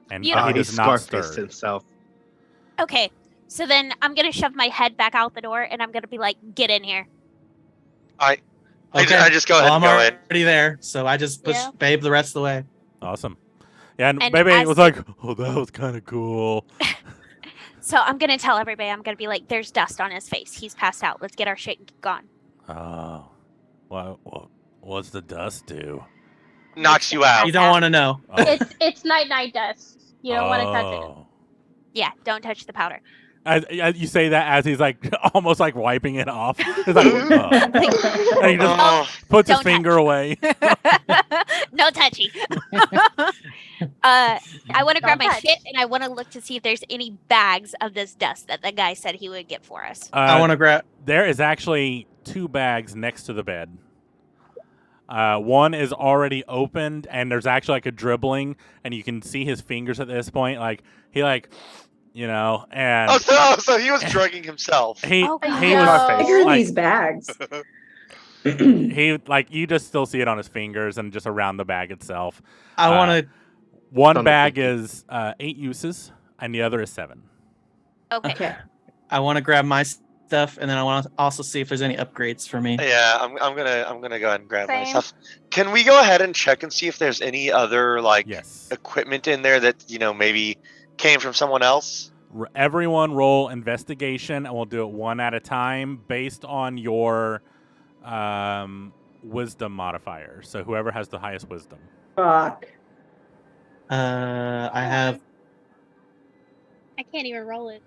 and You- he He does not scarfaced stir. himself. Okay, so then I'm gonna shove my head back out the door and I'm gonna be like, get in here. I Okay. just go ahead Well, and I'm go in. already there, so I just push Yeah. Babe the rest of the way. Awesome. Yeah, and And Baby as- was like, oh, that was kind of cool. So I'm gonna tell everybody, I'm gonna be like, there's dust on his face. He's passed out. Let's get our shit gone. Oh, what's the dust do? Knocks you out. You don't want to know. Oh. It's night dust. You don't want to touch it. Oh. Yeah, don't touch the powder. As you say that as he's like almost like wiping it off. He's like, oh. And he just Oh, puts his Don't finger touch. away. No touchy. I want to grab Don't my touch. shit and I want to look to see if there's any bags of this dust that the guy said he would get for us. I want to grab. There is actually 2 bags next to the bed. One is already opened, and there's actually like a dribbling, and you can see his fingers at this point. Like he like, and so he was drugging himself. he Oh, he no. was Bigger like, these bags. he like you just still see it on his fingers and just around the bag itself. I want to. One On the bag pinky. is 8 uses, and the other is 7. Okay. Okay. I want to grab my stuff, and then I want to also see if there's any upgrades for me. Yeah, I'm gonna go ahead and grab my Same. stuff. Can we go ahead and check and see if there's any other like Yes. equipment in there that maybe came from someone else? Everyone roll investigation, and we'll do it one at a time based on your wisdom modifier. So whoever has the highest wisdom. Fuck. I have. I can't even roll it.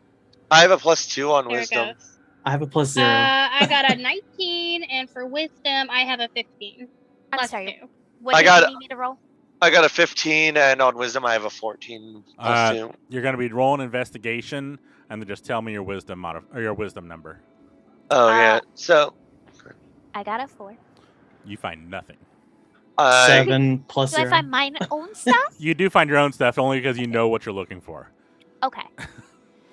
I have a +2 on There wisdom. it goes. I have a +0. I got a 19, and for wisdom, I have a 15. I'm Plus sorry. 2. What I did got you it. need me to roll? I got a 15, and on wisdom I have a 14 +2. You're going to be rolling investigation, and then just tell me your wisdom or your wisdom number. Oh yeah. So I got a 4. You find nothing. 7 plus Do I 0. find my own stuff? You do find your own stuff only because you know what you're looking for. Okay.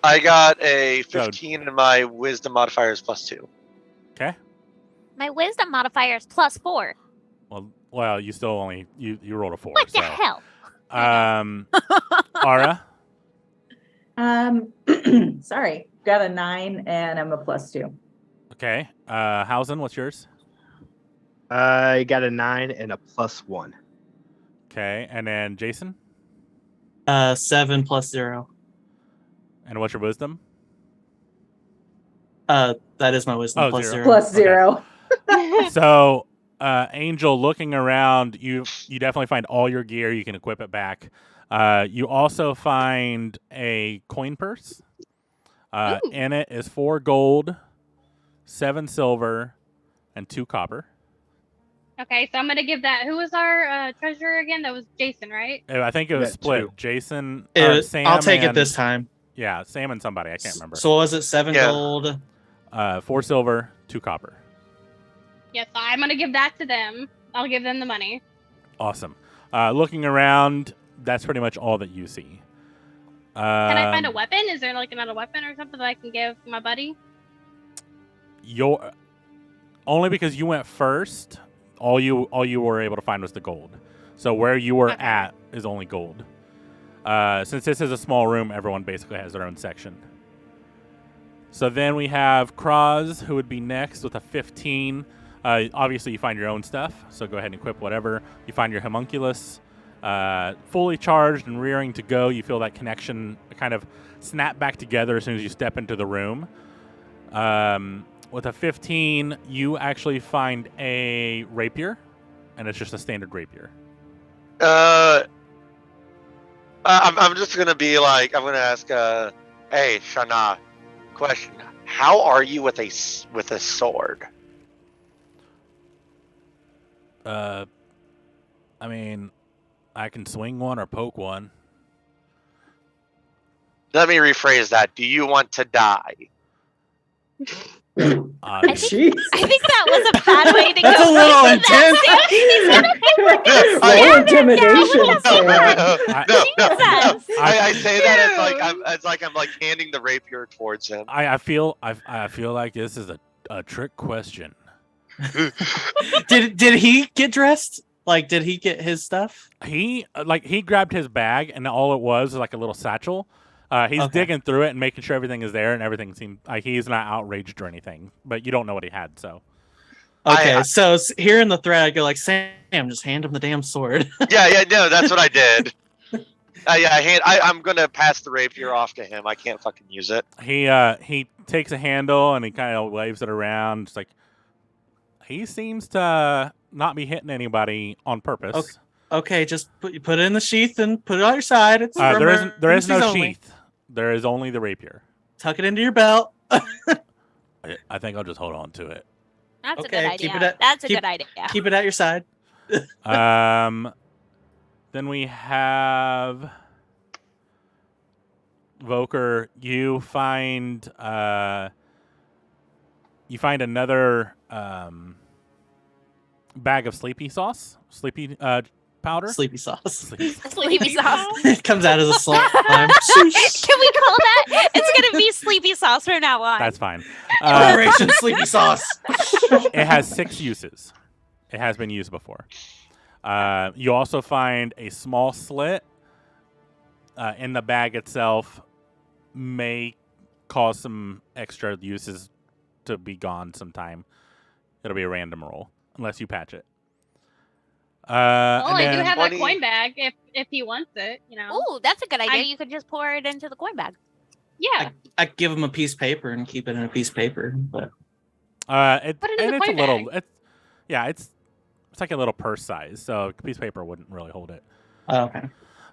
I got a 15, and my wisdom modifier is +2. Okay. My wisdom modifier is +4. Well, you still only you rolled a 4. What the so. hell? Ara, Sorry. Got a 9 and I'm a +2. okay. Hausen, what's yours? I got a 9 and a +1. Okay, and then Jason, 7 plus 0. and what's your wisdom? That is my wisdom. Oh, Plus 0. 0. +0. So, Angel, looking around, you definitely find all your gear. You can equip it back. You also find a coin purse. Ooh. In it is 4 gold, 7 silver, and 2 copper. Okay, so I'm gonna give that. Who was our treasurer again? That was Jason, right? I think it was Yeah, split. two. Jason, I'll Sam, take it and- this time. Yeah, Sam and somebody. I can't remember. So what was it? 7 Yeah. gold. 4 silver, 2 copper. Yes, I'm gonna give that to them. I'll give them the money. Awesome. Looking around, that's pretty much all that you see. Can I find a weapon? Is there like another weapon or something that I can give my buddy? Your only because you went first. All you were able to find was the gold. So where you were Okay. at is only gold. Since this is a small room, everyone basically has their own section. So then we have Kraz, who would be next with a 15. Obviously, you find your own stuff, so go ahead and equip whatever. You find your homunculus, fully charged and rearing to go. You feel that connection kind of snap back together as soon as you step into the room. With a 15, you actually find a rapier, and it's just a standard rapier. I'm just gonna be like, I'm gonna ask, hey, Shana, question: how are you with a sword? I mean, I can swing one or poke one. Let me rephrase that. Do you want to die? I think Jeez. I think that was a bad way to That's go. a little into that, intense. Roll intimidation, No, Sam. no. Jesus. I say that as like I'm like handing the rapier towards him. I feel like this is a trick question. Did he get dressed? Like, did he get his stuff? He grabbed his bag, and all it was like a little satchel. He's Okay. digging through it and making sure everything is there, and everything seemed like he's not outraged or anything. But you don't know what he had, so Okay, so here in the thread, I go like, Sam, just hand him the damn sword. Yeah, no, that's what I did. I'm gonna pass the rapier off to him. I can't fucking use it. he takes a handle and he kind of waves it around. It's like he seems to not be hitting anybody on purpose. Okay. Okay, just put it in the sheath and put it on your side. It's for There is no emergencies only. sheath. There is only the rapier. Tuck it into your belt. I think I'll just hold on to it. That's Okay, a good keep idea. it at- That's a keep- good idea. Keep it at your side. Then we have Voker. You find another bag of sleepy sauce, sleepy powder. Sleepy sauce. Sleepy sauce. Sleepy sauce. It comes out as a slime. Can we call that? It's gonna be sleepy sauce from now on. That's fine. Operation Sleepy Sauce. It has 6 uses. It has been used before. You also find a small slit in the bag itself. May cause some extra uses to be gone sometime. It'll be a random roll unless you patch it. Well, And I do then- have 20 that coin bag if he wants it. You know. Ooh, that's a good idea. I- You could just pour it into the coin bag. Yeah. I give him a piece of paper and keep it in a piece of paper. But It, Put it in and the it's a coin little. bag. It's like a little purse size, so a piece of paper wouldn't really hold it. okay.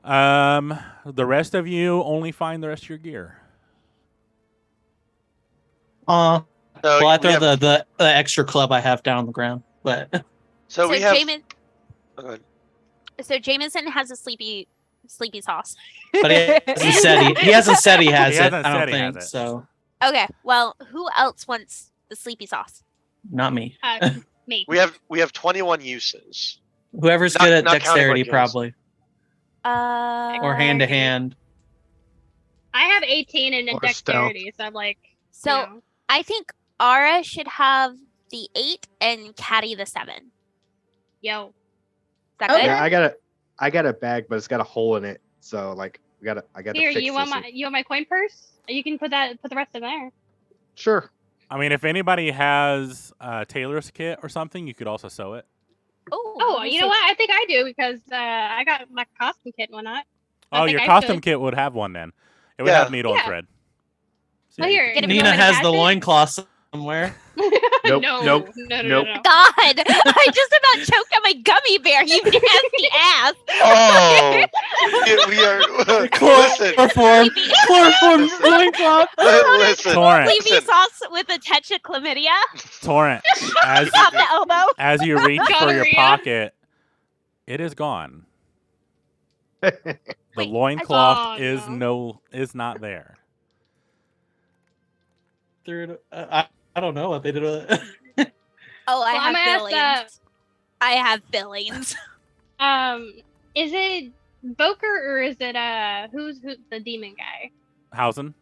The rest of you only find the rest of your gear. So So well, I we throw have, the extra club I have down on the ground. But so we have. So Jameson has a sleepy sauce. but he hasn't said he has He it. hasn't I said don't he has think it. so. Okay, well, who else wants the sleepy sauce? Not me. Me. We have 21 uses. Whoever's Not- good at not counting dexterity, what probably, or hand to Uh, hand. I have 18 in Or dexterity, so I'm like. So you know. I think Ara should have the 8 and Caddy the 7. Is Yo. that Okay. good? Yeah, I got a bag, but it's got a hole in it. So like I got Here, to fix you want this. my coin purse? You can put the rest in there. Sure. I mean, if anybody has a tailor's kit or something, you could also sew it. Oh, you know what? I think I do because I got my costume kit and whatnot. I Oh, think your I costume should. kit would have one then. It would Yeah. have needle and Yeah. thread. So Oh, you here. could- Get it Nina going has like the that? loincloth, so somewhere. Nope, no, nope, no, no, nope. no, no. God, I just about choked on my gummy bear, you nasty ass. Oh, we are. Listen, Chloroform. Chloroform loincloth. listen, Torrent. Sleepy listen. sauce with a touch of chlamydia Torrent, as on the elbow. as you reach for your Gonorrhea. pocket, it is gone. The Wait, loincloth Oh, is not there. Third, I don't know what they did with it. Oh, I Well, have I'm gonna ask, billings. I have billings. Is it Boker or is it who's the demon guy? Hausen?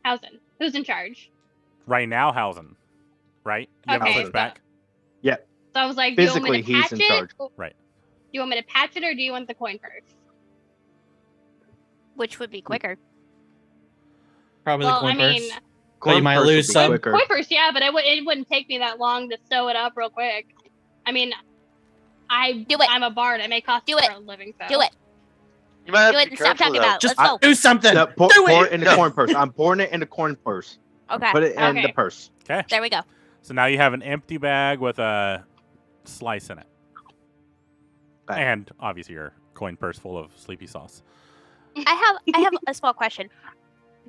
Hausen. Who's in charge? Right now, Hausen. Right? You haven't Okay, switched back? So I was like, do you want Physically, me to he's patch in it? charge. Do Right. you want me to patch it or do you want the coin purse? Which would be quicker. Probably Well, the coin I mean, purse. But you might Corn purse lose would be some. quicker. coin purse, yeah, but it wouldn't take me that long to sew it up real quick. I mean, Do it. I'm a bard. I make costumes Do it. for a living. So. Do it. You might have Do to it be and stop careful, talking though. about it. Just Let's go. do something. No, pour Do it it. in the No. corn purse. I'm pouring it in the corn purse. Okay. Put it in the Okay. purse. Okay. There we go. So now you have an empty bag with a slice in it. Okay. And obviously your coin purse full of sleepy sauce. I have a small question.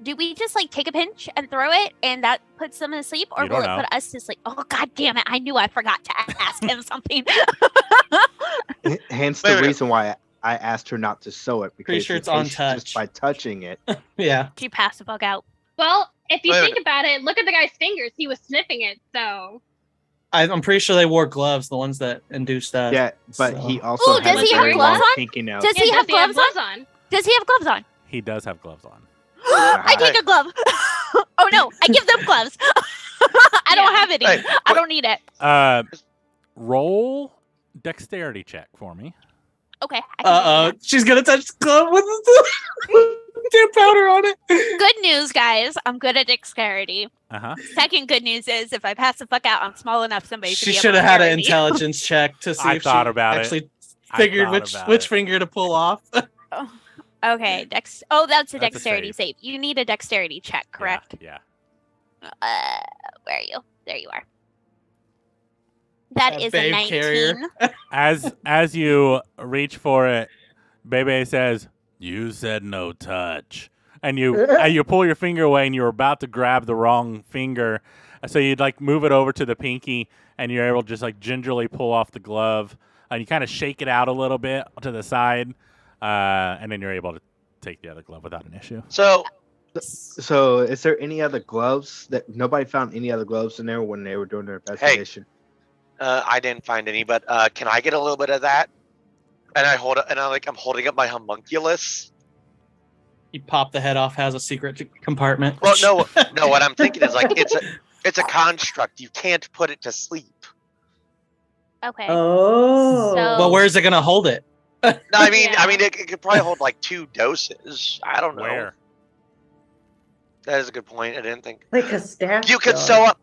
Do we just like take a pinch and throw it and that puts them to sleep, or You will don't it know. put us to sleep? Oh god damn it. I knew I forgot to ask him something. Hence Wait a the minute. reason why I asked her not to sew it because sure in it's on case touch. just by touching it. Yeah. Did you pass the bug out? Well, if you Wait a think about it, look at the guy's fingers. He was sniffing it, so I'm pretty sure they wore gloves, the ones that induced that. Yeah, but So- he also Ooh, has does a he have very gloves long on? pinky nail. Does he Yeah, have does he gloves on? Does he have gloves on? He does have gloves on. I take a glove. Oh no, I give them gloves. I don't Yeah. have any. Hey, I don't need it. Roll dexterity check for me. Okay. I can do She's gonna touch the glove with the damn powder on it. that. Good news, guys. I'm good at dexterity. Uh-huh. Second good news is if I pass the fuck out, I'm small enough somebody She should should be have able to had an carry me. intelligence check to see I if thought she about it. actually I figured thought which about which it. finger to pull off. Okay, that's a That's a dexterity save. save. You need a dexterity check, correct? Yeah. Where are you? There you are. That A is a babe 19. carrier. As you reach for it, Bebe says, "You said no touch." And you pull your finger away and you're about to grab the wrong finger. So you'd like move it over to the pinky and you're able to just like gingerly pull off the glove and you kind of shake it out a little bit to the side. And then you're able to take the other glove without an issue. So So, is there any other gloves that nobody found any other gloves in there when they were doing their investigation? I didn't find any, but can I get a little bit of that? And I hold it, and I'm holding up my homunculus. You pop the head off, has a secret compartment. Well, no. What I'm thinking is like it's a construct. You can't put it to sleep. Okay. Oh. So- But where's it gonna hold it? No, I mean, Yeah. it could probably hold like 2 doses. I don't know. Where? That is a good point. I didn't think. Like a staff. You could dog. sew up.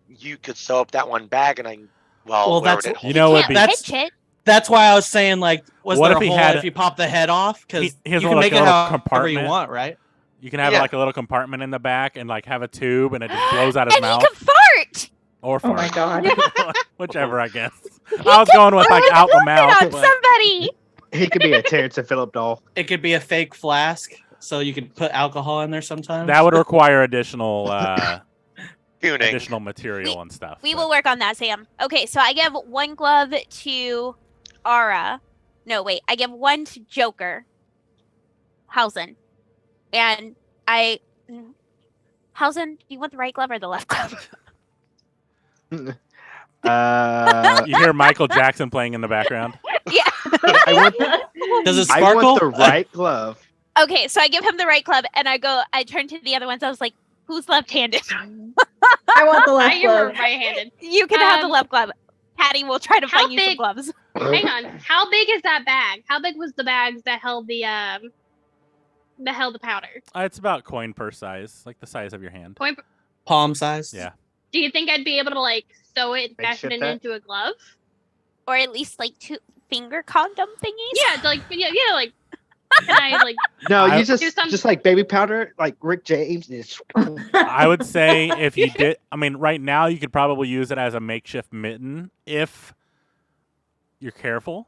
You could sew up that one bag, and Well, where that's- would it hold You know, it? it'd Can't be That's- pitch it. That's why I was saying, like, was What there if a he hole had- if you pop the head off? Because He has you a can like make a it little however you compartment. want, right? You can have Yeah. like a little compartment in the back and like have a tube and it just blows out his And he mouth can fart. or Oh fart. my god. Whichever, I guess. I was going with like out the mouth. on but- somebody. He could be a Terrence and Phillip doll. It could be a fake flask, so you could put alcohol in there sometimes. That would require additional Tuning. additional material and stuff. We but- will work on that, Sam. Okay, so I give one glove to Ara. No, wait. I give one to Joker. Hausen. And Hausen, do you want the right glove or the left glove? You hear Michael Jackson playing in the background. I want, Does it I sparkle? want the right glove. Okay, so I give him the right glove and I turn to the other ones. I was like, who's left-handed? I want the I left am glove. right-handed. You can have the Um, left glove. Patty will try to how find you some big- gloves. Hang on. How big is that bag? How big was the bags that held the powder? It's about coin purse size, like the size of your hand. Point. Palm size. Yeah. Do you think I'd be able to like sew it, and fashion Makeshift it that? into a glove? Or at least like 2 finger condom thingies. Yeah, like yeah, like Can I like? No, I- you Do some- just like baby powder, like Rick James. Just, I would say if you did, I mean, right now you could probably use it as a makeshift mitten if you're careful.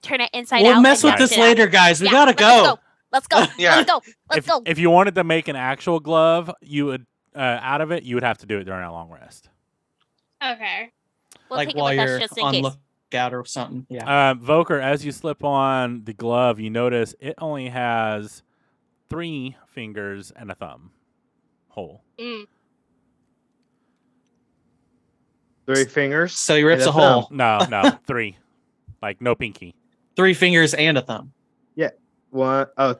Turn it inside out. We'll mess and with catch this it out. later, guys. We Yeah, gotta go. Let's go. Yeah. Let's go. Let's go. If you wanted to make an actual glove, you would out of it. You would have to do it during a long rest. Okay. We'll Like take it while with us you're just in on case. lookout or something. Yeah. Voker, as you slip on the glove, you notice it only has 3 fingers and a thumb hole. Mm. 3 fingers. So he rips and a hole. thumb. No, 3. Like no pinky. 3 fingers and a thumb.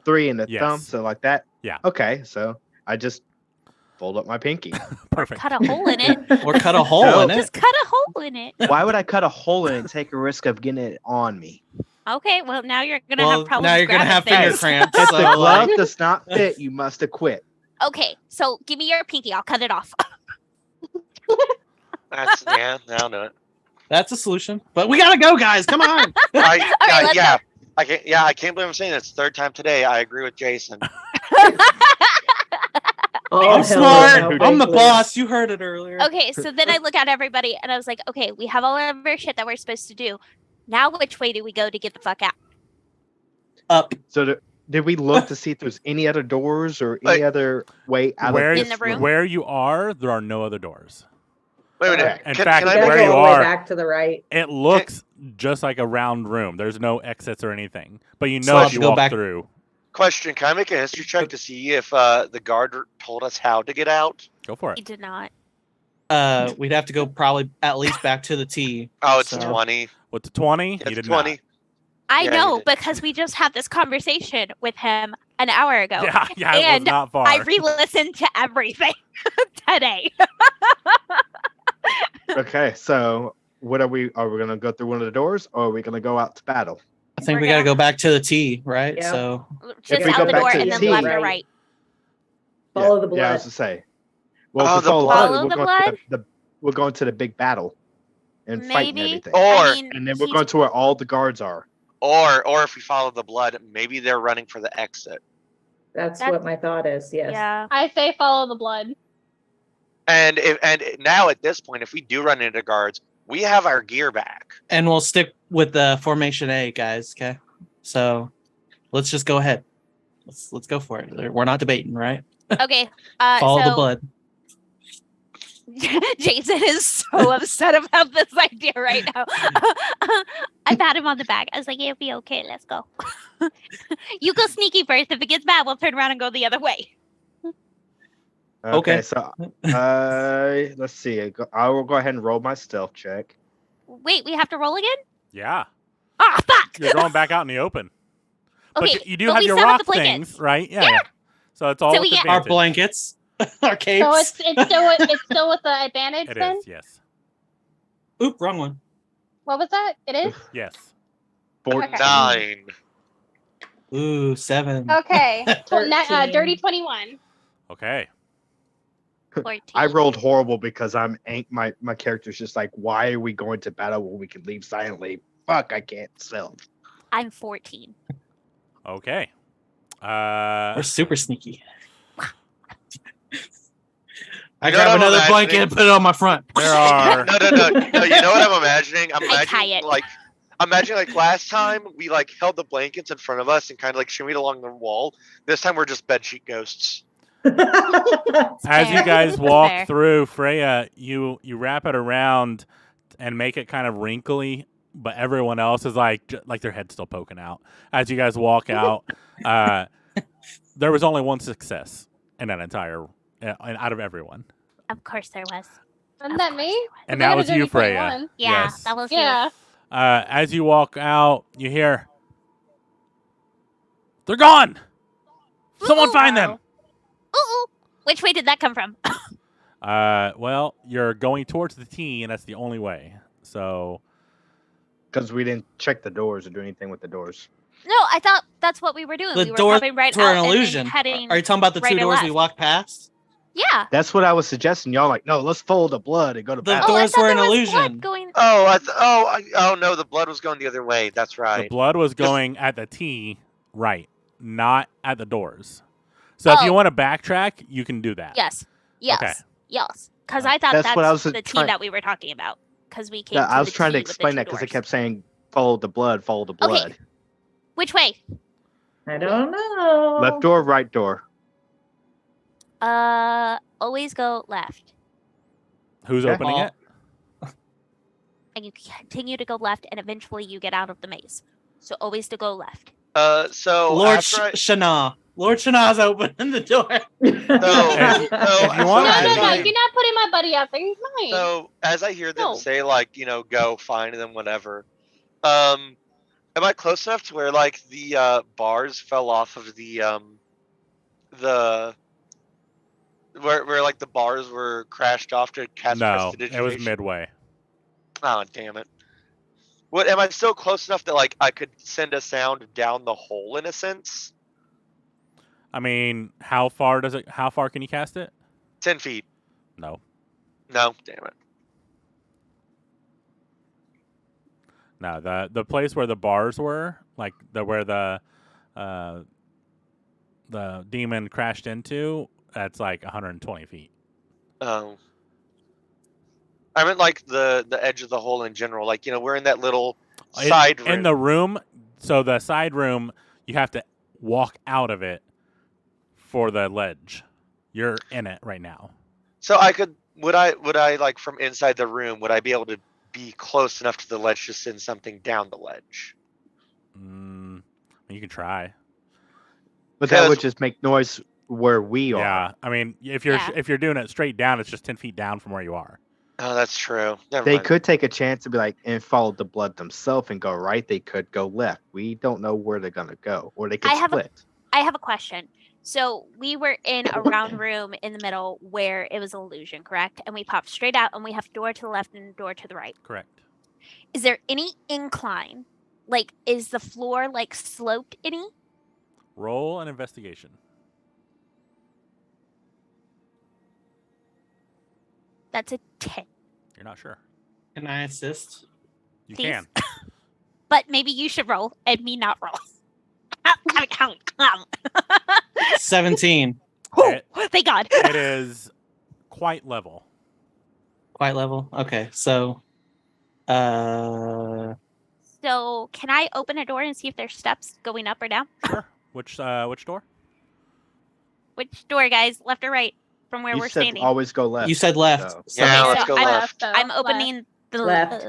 3 and a Yes. thumb. So like that. Yeah. Okay, so I just fold up my pinky. Perfect. Cut a hole in it. Or cut a hole No. in it. Just cut a hole in it. Why would I cut a hole in it and take a risk of getting it on me? Okay, well now you're gonna Well, have problems. now you're gonna grabbing have finger things. cramps. If So the glove like, does not fit, you must acquit. Okay, so give me your pinky. I'll cut it off. That's yeah. I'll do it. that's a solution. But we gotta go, guys. Come on. let's Yeah. I can't believe I'm saying this. 3rd time today. I agree with Jason. Oh, I'm hell smart. no, I'm the big boss. You heard it earlier. Okay, so then I look at everybody and I was like, okay, we have all of our shit that we're supposed to do. Now, which way do we go to get the fuck out? Up. So did we look to see if there's any other doors or any Like- other way out Where of In this the room? Where you are, there are no other doors. Wait a minute. Okay. In Can, fact, can We I gotta where make go you all the way are- back to the right. It looks just like a round room. There's no exits or anything, but you So know I'll if you go walk back- through. a question? Can I make a history check to see if the guard told us how to get out? Go for He it. did not. We'd have to go probably at least back to the T. Oh, it's So- 20. With the 20, It's you did 20. I Yeah, know you did. because we just had this conversation with him an hour ago. not. Yeah, it was And not far. I re-listened to everything today. Okay, so what are we gonna go through one of the doors or are we gonna go out to battle? I think We're we gotta gonna- go back to the T, right? Yeah. So Just we out go the back door to and the then left T- or right. Follow the Yeah, I blood. was to say. Well, Oh, if we the follow blood. we're Follow the going to we're going to the big battle and fighting Maybe. everything. Or- And then we're he's- going to where all the guards are. Or if we follow the blood, maybe they're running for the exit. That's That's- what my thought is. Yes. Yeah. I say follow the blood. And now at this point, if we do run into guards, we have our gear back. and we'll stick with the formation A, guys. Okay. So let's just go ahead. Let's go for it. We're not debating, right? Okay. Follow so the blood. Jason is so upset about this idea right now. I pat him on the back. I was like, it'll be okay. Let's go. You go sneaky first. If it gets bad, we'll turn around and go the other way. Okay. So let's see. I will go ahead and roll my stealth check. Wait, we have to roll again? Yeah, Ah, fuck. you're going back out in the open. Okay, But you do but have we your still have rock the blankets. things, right? Yeah. Yeah. So it's all So with we get- Our advantage. blankets, our capes. So it's still with the advantage It then. is, yes. Oop, wrong one. What was that? It is. Yes. 14. 9. Ooh, 7. Okay. 13. Dirty 21. Okay. 14. I rolled horrible because my character's just like, why are we going to battle when we can leave silently? Fuck, I can't stealth. I'm 14. Okay. We're super sneaky. I You know grab what I'm another blanket imagining? and put it on my front. there are. No. You know what I'm imagining? I'm I tie imagining it. imagine like last time we like held the blankets in front of us and kind of like shimmied along the wall. This time we're just bedsheet ghosts. As you Fair. guys walk Fair. through, Freya, you wrap it around and make it kind of wrinkly, but everyone else is like their head's still poking out. As you guys walk out, there was only one success in that entire out of everyone, Of course there was. Wasn't Of that course me? there was. and I that got a was you, dirty Freya. 21. Yeah, Yes. that was Yeah. As you walk out, you hear, "They're gone! Someone Ooh. find them!" Ooh. Which way did that come from? Well, you're going towards the T, and that's the only way. So, Because we didn't check the doors or do anything with the doors. No, I thought that's what we were doing. The we were doors coming right were out an and then illusion. heading. Are you talking about the right two or doors we left? walked past? Yeah. That's what I was suggesting. Y'all like, no, let's follow the blood and go to The battle. Oh, I doors thought were there an was blood illusion. going. Oh, oh no, the blood was going the other way. That's the right. blood was going at the T, right, not at the doors. So if you Oh. want to backtrack, you can do that. Yes. Yes. Okay. Yes. Because I thought That's that's what I was the team trying- that we were talking about. Because we came. Yeah, to I was the trying to T with the explain two that because it doors. kept saying follow the blood, follow the blood. Which way? I don't know. Left door, right door. Always go left, Who's Okay. opening Well, it? and you continue to go left, and eventually you get out of the maze. So always to go left. So Lord after I- Shana. Lord Shana's opening the door. If you want- No, as no, no. I- You're not putting my buddy out there. He's mine. So as I hear them No. say like, go find them, whatever. Am I close enough to where like the bars fell off of the where like the bars were crashed off to cast No, it was prestidigitation? midway. Oh damn it! What am I still close enough that like I could send a sound down the hole in a sense? I mean, how far can you cast it? 10 feet. No. No, damn it. No, the place where the bars were, like where the demon crashed into, that's like 120 feet. Oh. I meant like the edge of the hole in general. Like, we're in that little side room. In the room, so the side room, you have to walk out of it for the ledge. You're in it right now. So would I like from inside the room, would I be able to be close enough to the ledge to send something down the ledge? You can try. But that would Because- just make noise where we are. Yeah, I mean, if you're doing it straight down, it's just 10 feet down from where you are. Oh, that's true. Never They mind. could take a chance to be like and follow the blood themselves and go right. They could go left. We don't know where they're gonna go, or they could I have a- split. I have a question. So we were in a round room in the middle where it was an illusion, correct? And we popped straight out, and we have a door to the left and a door to the right. Correct. Is there any incline? Like, is the floor like sloped any? Roll an investigation. That's a 10. You're not sure. Can I assist? You Please. can. But maybe you should roll and me not roll. 17. Oh, thank God. It is quite level. Quite level. Okay, so So can I open a door and see if there's steps going up or down? Sure. Which door? Which door, guys? Left or right? From where You we're said standing. always go left. you said left. So- So Yeah, Okay, let's so go I'm, left. I'm opening the Left.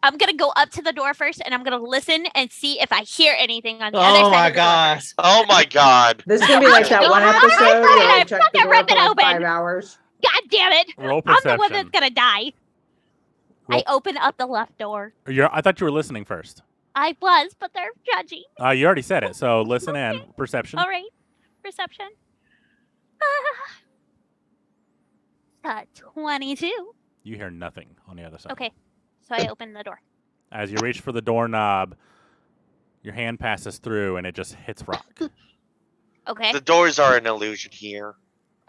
I'm gonna go up to the door first, and I'm gonna listen and see if I hear anything on the other side. oh my of the door gosh. first. Oh my god. This is gonna be like that one episode where I they check the fucking door ripped for it like open. 5 hours. God damn it! Roll I'm perception. the one that's gonna die. Roll- I open up the left door. I thought you were listening first. I was, but they're judging. You already said it, so listen and perception. All right, perception. 22. You hear nothing on the other side. Okay, so I open the door. As you reach for the doorknob, your hand passes through and it just hits rock. Okay, The doors are an illusion here.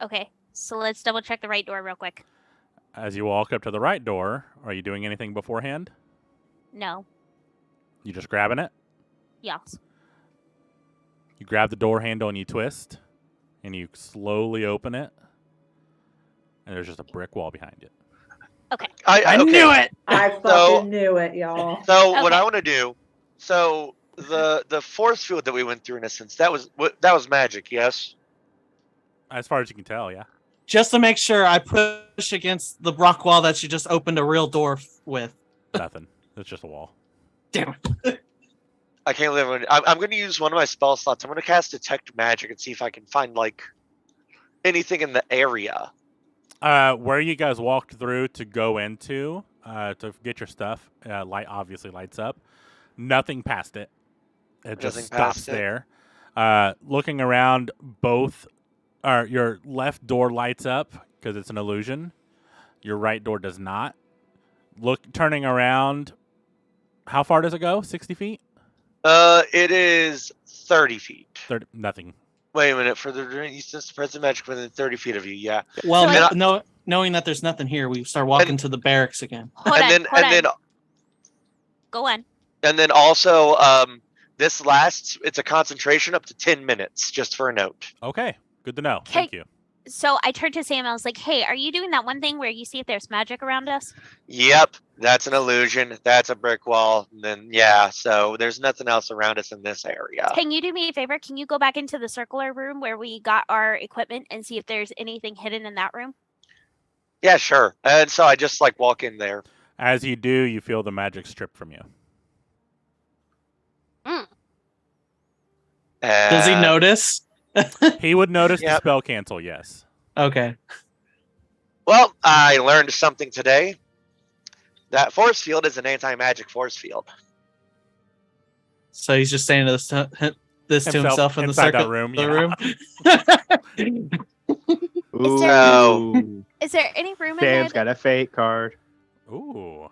okay. So let's double check the right door real quick. As you walk up to the right door, are you doing anything beforehand? No. You just grabbing it? Yes. You grab the door handle and you twist, and you slowly open it, and there's just a brick wall behind it. I okay. knew it. I fucking So- knew it, y'all. So what Okay. I want to do, so the force field that we went through in a sense, that was magic, yes. As far as you can tell, yeah. Just to make sure, I push against the rock wall that you just opened a real door with. Nothing. It's just a wall. Damn it. I can't live on. I'm going to use one of my spell slots. I'm going to cast detect magic and see if I can find like anything in the area. Where you guys walked through to go into to get your stuff, light obviously lights up. Nothing past it. It just Nothing stops past it. there. Looking around, your left door lights up because it's an illusion. Your right door does not. Turning around. How far does it go? 60 feet? It is 30 feet. 30, nothing. Wait a minute. For the use of present magic within 30 feet of you, yeah. Well, So- knowing that there's nothing here, we start walking to the barracks again. Hold on. and then hold and on. then Go on. and then also This lasts. It's a concentration up to 10 minutes. Just for a note. Okay, good to know. Okay. Thank you. So I turned to Sam and I was like, hey, are you doing that one thing where you see if there's magic around us? Yep, that's an illusion. That's a brick wall. And then yeah, so there's nothing else around us in this area. Can you do me a favor? Can you go back into the circular room where we got our equipment and see if there's anything hidden in that room? Yeah, sure. And so I just like walk in there. As you do, you feel the magic stripped from you. Does he and- notice? He would notice the Yep. spell cancel, yes. Okay. Well, I learned something today. That force field is an anti-magic force field. So he's just saying this to himself in the inside that circle room, the room. Is there- Ooh. Is there any room in Sam's there? got a fate card. Ooh. All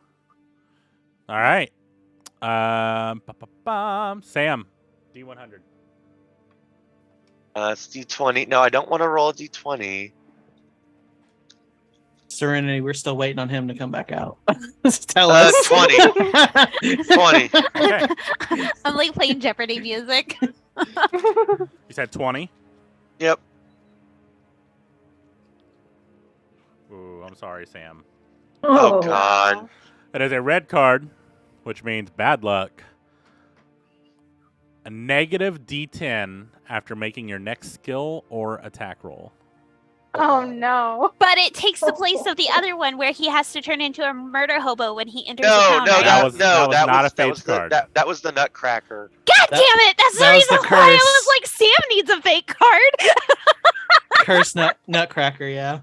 right. Sam, D100. It's D20. No, I don't want to roll a D20. Serenity, we're still waiting on him to come back out. Tell 20. us. 20. Okay. I'm like playing Jeopardy music. You said 20? Yep. Ooh, I'm sorry, Sam. Oh, God. It is a red card, which means bad luck. A negative D10 after making your next skill or attack roll. Oh no. But it takes the place of the other one where he has to turn into a murder hobo when he enters No, the town. no, right? that was not a that fate was card. That was the Nutcracker. God That- damn it! That's that not was even the why I curse. was like, Sam needs a fake card. Curse nutcracker, yeah.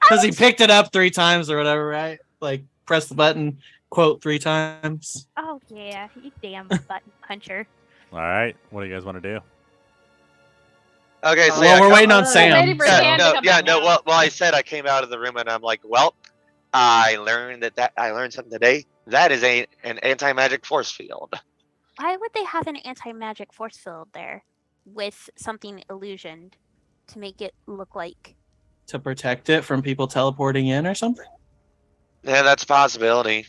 Because he picked it up 3 times or whatever, right? Like press the button, quote 3 times. Oh yeah, you damn button puncher. All right. What do you guys want to do? Okay, so Well, we're waiting on We're Sam. ready for Yeah, Sam to no, come yeah, back no. out. Well, I said I came out of the room and I'm like, well, I learned I learned something today. That is an anti-magic force field. Why would they have an anti-magic force field there with something illusioned to make it look like? To protect it from people teleporting in or something? Yeah, that's a possibility.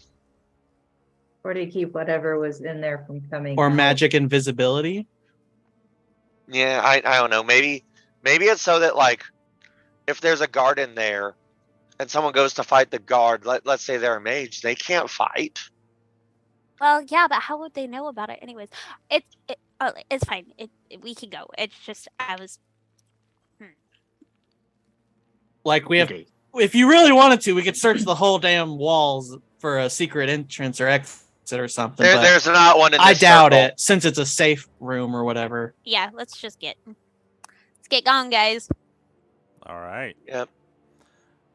Or to keep whatever was in there from coming. Or out. magic invisibility? Yeah, I don't know. Maybe it's so that like if there's a guard in there and someone goes to fight the guard, let's say they're a mage, they can't fight. Well, yeah, but how would they know about it anyways? It's fine. We can go. It's just I was. Like we have Okay. if you really wanted to, we could search the whole damn walls for a secret entrance or exit or something. but There's not one in I this doubt circle. it, since it's a safe room or whatever. Yeah, let's get going, guys. All right. Yep.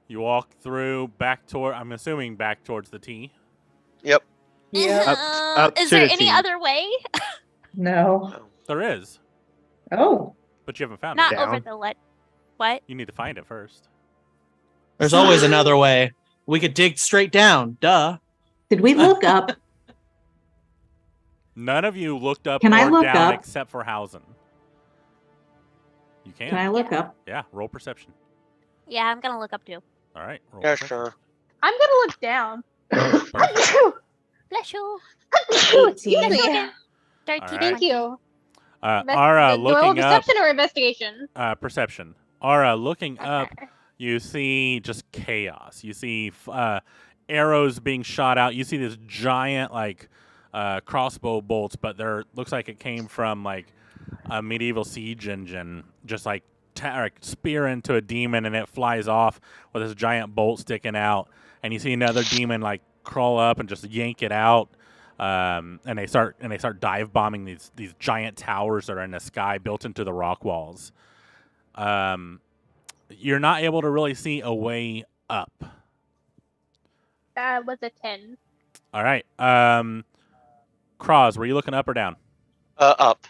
You walk through back toward, I'm assuming back towards the T. Yep. Yeah. up Is to there the any T. other way? No. There is, Oh. but you haven't found Not it. Down. over the What? You need to find it first. There's always another way. We could dig straight down. Duh. Did we look up? None of you looked up Can I or look down up? except for Hausen. You can. Can I look up? Yeah, roll perception. Yeah, I'm gonna look up too. All right. Roll Yeah, perception. sure. I'm gonna look down. Bless you. 18. 13. All Thank you. Ara, Do I roll looking up. perception or investigation? Perception. Ara, looking up, Okay. you see just chaos. You see arrows being shot out. You see this giant like crossbow bolts, but there looks like it came from like a medieval siege engine, just like spear into a demon, and it flies off with this giant bolt sticking out. And you see another demon like crawl up and just yank it out. And they start dive bombing these giant towers that are in the sky built into the rock walls. You're not able to really see a way up. That was a 10. All right. Kraz, were you looking up or down? Up.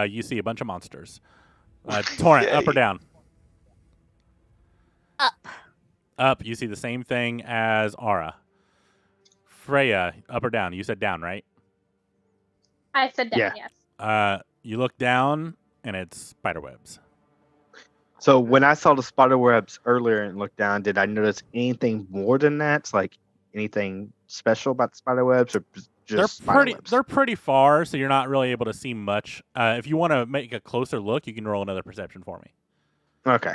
You see a bunch of monsters. Torrent, up or Yay. down? Up. Up. You see the same thing as Aura. Freya, up or down? You said down, right? I said down, Yeah. yes. You look down, and it's spider webs. So when I saw the spider webs earlier and looked down, did I notice anything more than that? Like anything special about the spider webs, or just spider webs. They're pretty far, so you're not really able to see much. If you want to make a closer look, you can roll another perception for me. Okay.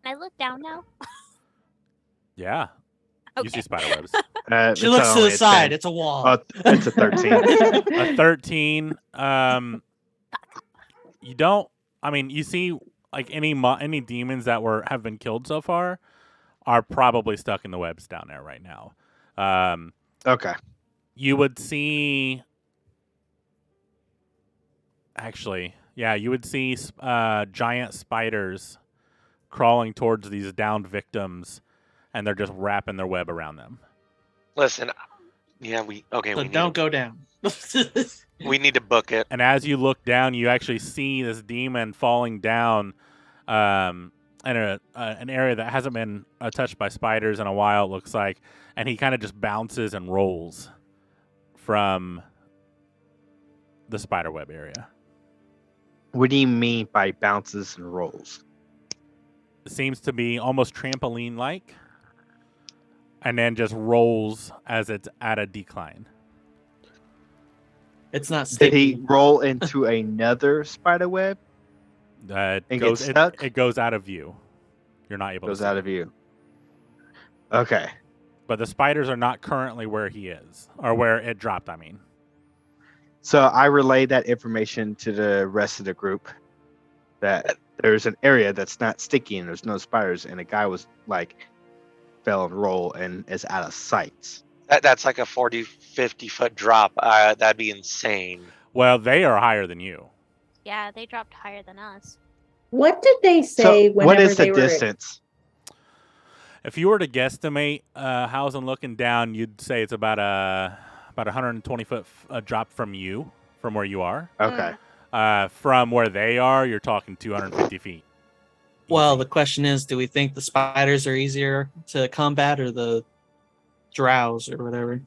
Can I look down now? Yeah, you see Okay. spider webs. She looks to the side. It's a wall. It's a 13. A 13. You don't. I mean, you see, like any demons that have been killed so far are probably stuck in the webs down there right now. Okay. You would see. Actually, yeah, you would see giant spiders crawling towards these downed victims, and they're just wrapping their web around them. Listen, yeah, So we don't go down. we need to book it. And as you look down, you actually see this demon falling down in an area that hasn't been touched by spiders in a while, it looks like. And he kind of just bounces and rolls from the spiderweb area. What do you mean by bounces and rolls? It seems to be almost trampoline-like, and then just rolls as it's at a decline. It's not Did sticky. he roll into another spider web? It And goes gets stuck? it goes out of view. You're not able Goes to see out it. of view. Okay. But the spiders are not currently where he is, or where it dropped, I mean. So I relay that information to the rest of the group that there's an area that's not sticky and there's no spiders, and a guy was like fell and roll and is out of sight. That's like a 40, 50 foot drop. That'd be insane. Well, they are higher than you. Yeah, they dropped higher than us. What did they say So whenever what is they the were? distance? If you were to guesstimate Hausen looking down, you'd say it's about 120 foot drop from you, from where you are. Okay. From where they are, you're talking 250 feet. Well, Easy. the question is, do we think the spiders are easier to combat or the drows or whatever?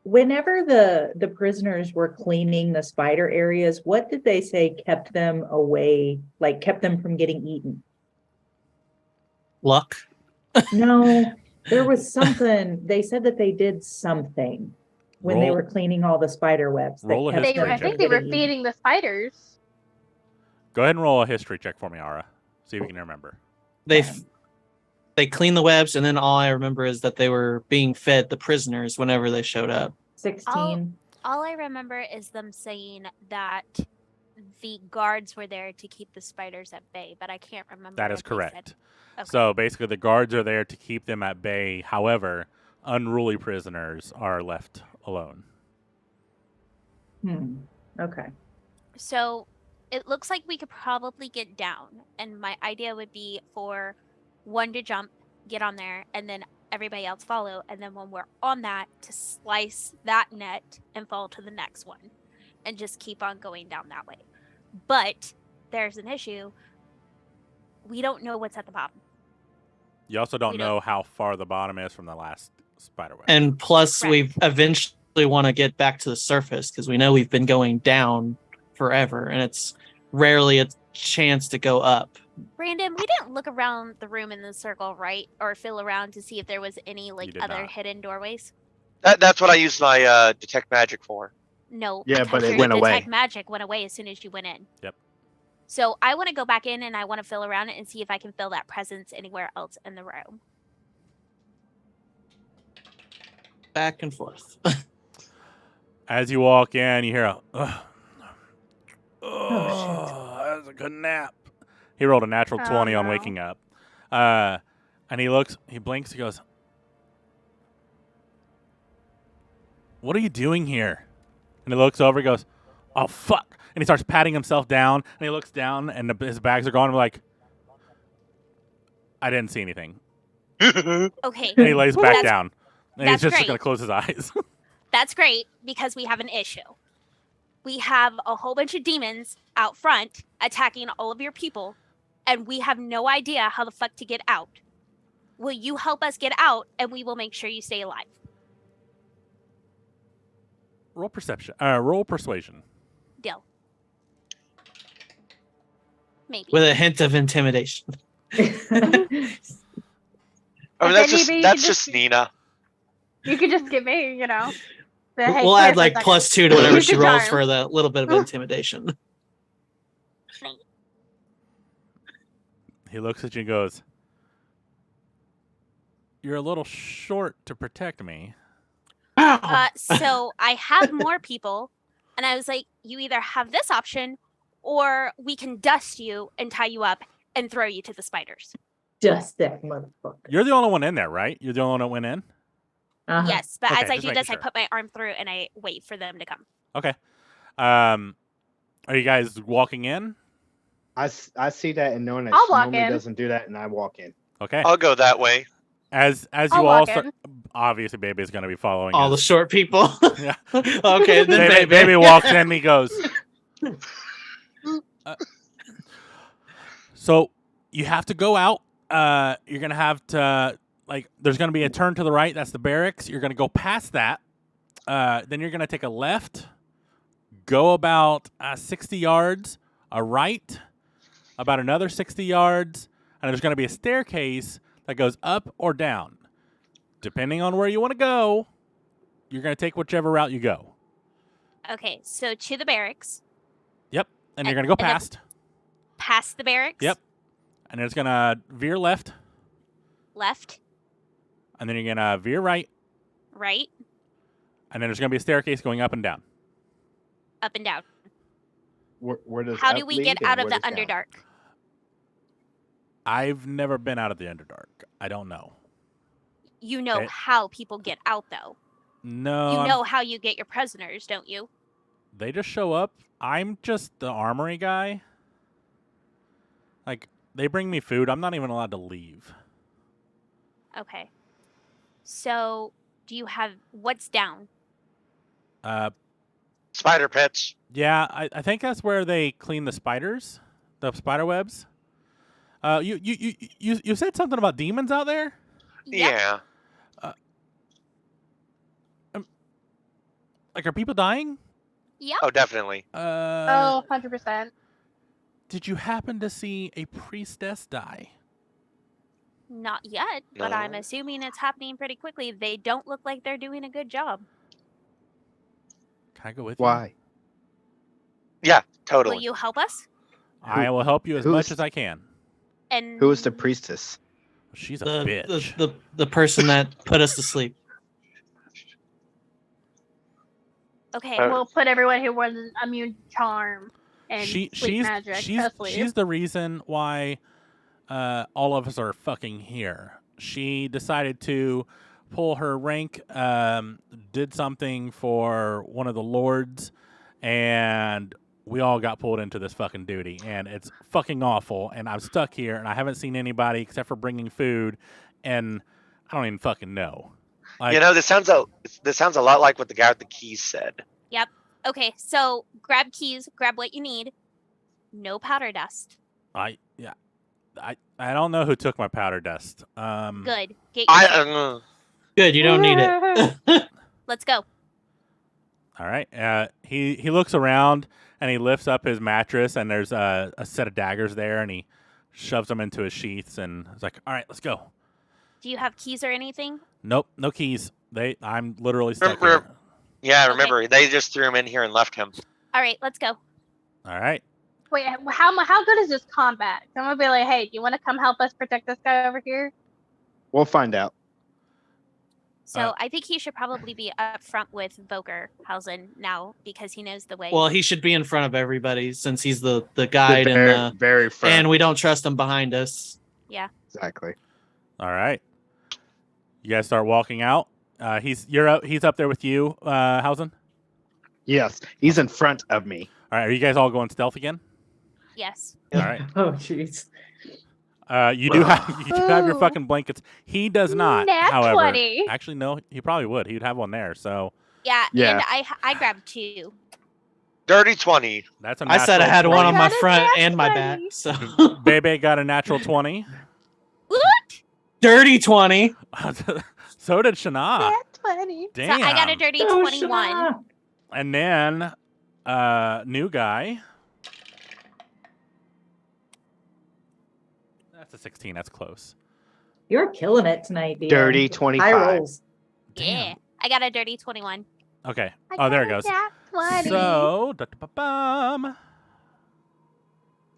Whenever the prisoners were cleaning the spider areas, what did they say kept them away, like kept them from getting eaten? Luck? No, there was something. They said that they did something when they Roll- were cleaning all the spider webs. that roll a kept They history were, them I check. think from they were getting eaten. feeding the spiders. Go ahead and roll a history check for me, Ara. See if you can remember. They cleaned the webs, and then all I remember is that they were being fed the prisoners whenever they showed up. 16. All I remember is them saying that the guards were there to keep the spiders at bay, but I can't remember. That what is they correct. said. Okay. So basically, the guards are there to keep them at bay. However, unruly prisoners are left alone. Okay. So it looks like we could probably get down, and my idea would be for one to jump, get on there, and then everybody else follow, and then when we're on that, to slice that net and fall to the next one, and just keep on going down that way. But there's an issue. We don't know what's at the bottom. You also don't We know don't- how far the bottom is from the last spiderweb. And plus, Correct. we eventually want to get back to the surface because we know we've been going down forever, and it's rarely a chance to go up. Brandon, we didn't look around the room in the circle, right? Or feel around to see if there was any like did other not. hidden doorways? That's what I used my detect magic for. No. Yeah, but because it your went away. detect magic went away as soon as you went in. Yep. So I want to go back in and I want to feel around it and see if I can feel that presence anywhere else in the room. Back and forth. As you walk in, you hear a, Oh, that was a good nap. He rolled a natural Oh, 20 on no. waking up. And he blinks, he goes, "What are you doing here?" And he looks over, he goes, "Oh, fuck." And he starts patting himself down, and he looks down, and his bags are gone. I'm like, I didn't see anything. Okay. And he lays back That's- down. And he's that's just great. going to close his eyes. That's great because we have an issue. We have a whole bunch of demons out front attacking all of your people, and we have no idea how the fuck to get out. Will you help us get out, and we will make sure you stay alive? Roll perception. Roll persuasion. Deal. Maybe. With a hint of intimidation. I mean, But that's then just maybe you that's could just Nina. You could just give me, But hey, We'll come here add for a like second. +2 to whatever Use she your rolls charm. for the little bit of intimidation. He looks at you and goes, "You're a little short to protect me." So I have more people, and I was like, you either have this option, or we can dust you and tie you up and throw you to the spiders. Just that motherfucker. You're the only one in there, right? You're the only one that went in? Uh-huh. Yes, but Okay, as I just do making this, I sure. put my arm through and I wait for them to come. Okay. Are you guys walking in? I see that, and knowing that I'll she walk normally in. doesn't do that, and I walk in. Okay. I'll go that way. As I'll you all walk start, in. obviously, Baby's going to be following All the us. short people. Yeah. Okay, then Baby walks in and he goes, so you have to go out. You're going to have to, there's going to be a turn to the right. That's the barracks. You're going to go past that. Then you're going to take a left, go about 60 yards, a right, about another 60 yards, and there's going to be a staircase that goes up or down. Depending on where you want to go, you're going to take whichever route you go. Okay, so to the barracks, Yep. And you're going to go And then- past. past the barracks. Yep. And then it's going to veer left. Left, And then you're going to veer right. right, And then there's going to be a staircase going up and down. up and down. Where does How up do we lead get and out of where the does down? Underdark? I've never been out of the Underdark. I don't know. You know Okay. how people get out, though. No. You I'm- know how you get your prisoners, don't you? They just show up. I'm just the armory guy. They bring me food. I'm not even allowed to leave. Okay. So, do you have what's down? Spider pits. Yeah, I think that's where they clean the spiders, the spider webs. You said something about demons out there? Yep. Yeah. Are people dying? Yep. Oh, definitely. Oh, 100%. Did you happen to see a priestess die? Not yet, but I'm No. assuming it's happening pretty quickly. They don't look like they're doing a good job. Can I go with you? Why? Yeah, totally. Will you help us? I will help you as who's- much as I can. And Who is the priestess? She's a the, bitch. the person that put us to sleep. Okay, Uh, We'll put everyone who was immune to charm and sleep magic to sleep. she's the reason why all of us are fucking here. She decided to pull her rank, did something for one of the lords, and we all got pulled into this fucking duty, and it's fucking awful. And I'm stuck here, and I haven't seen anybody except for bringing food, and I don't even fucking know. You know, this sounds a lot like what the guy with the keys said. okay, so grab keys, grab what you need. No powder dust. I don't know who took my powder dust. Good. Get your I shit. Good, you don't need it. Let's go. All right. He looks around and he lifts up his mattress, and there's a set of daggers there, and he shoves them into his sheaths, and is like, "All right, let's go." Do you have keys or anything? Nope, no keys. I'm literally stuck Remember- here. Yeah, Okay. remember, they just threw him in here and left him. All right, let's go. All right. Wait, how good is this combat? I'm gonna be like, hey, do you want to come help us protect this guy over here? We'll find out. So I think he should probably be up front with Vokerhausen now because he knows the way. Well, he should be in front of everybody since he's the The guide and very front. and we don't trust him behind us. Exactly. All right. You guys start walking out. He's up there with you, Hausen. Yes, he's in front of me. All right. Are you guys all going stealth again? yes. All right. Oh, jeez. You do have your fucking blankets. He does not. Nat However, 20. actually, no. He probably would. He'd have one there. So Yeah, Yeah. and I grabbed two. Dirty 20. that's a I said I had natural one on my Got a front nat and my 20. back. So 20. Bebe got a natural 20. dirty 20. So did Shana. Nat 20. Damn. So I got a dirty Oh, 21. Shana. And then, new guy. That's a 16. That's close. You're killing it tonight, Dio. Dirty High 25. rolls. Yeah. I got a dirty 21. Okay. I Oh, there it got a goes. nat 20. So, da-da-ba-bum.